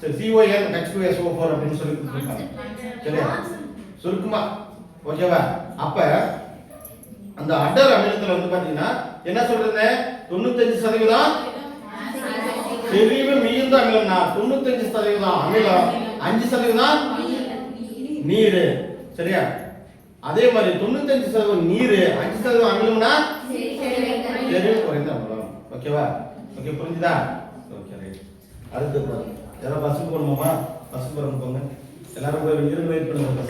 சரி, CON H2SO4 அப்படின்னு சொல்லி கொடுத்துருக்காங்க. சரியா? சுருக்குமா. ஓகேவா? அப்ப அந்த அடர் அமிலத்துல வந்து பாத்தீங்கன்னா என்ன சொல்றது? 95% செறிவு மிகுந்த அமிலம்னா 95% அமிலம், 5% நீர். சரியா? அதே மாதிரி 95% நீர், 5% அமிலம்னா செறிவு குறைந்த அமிலம். ஓகேவா? ஓகே, புரிஞ்சுதா? Okay, right. அடுத்து பாருங்க, யாரோ பஸ்ஸுக்கு போகணுமாமா? பஸ்ஸுக்கு போறோம் போங்க. எல்லாரும் போய் இருந்து வெயிட் பண்ணுங்க.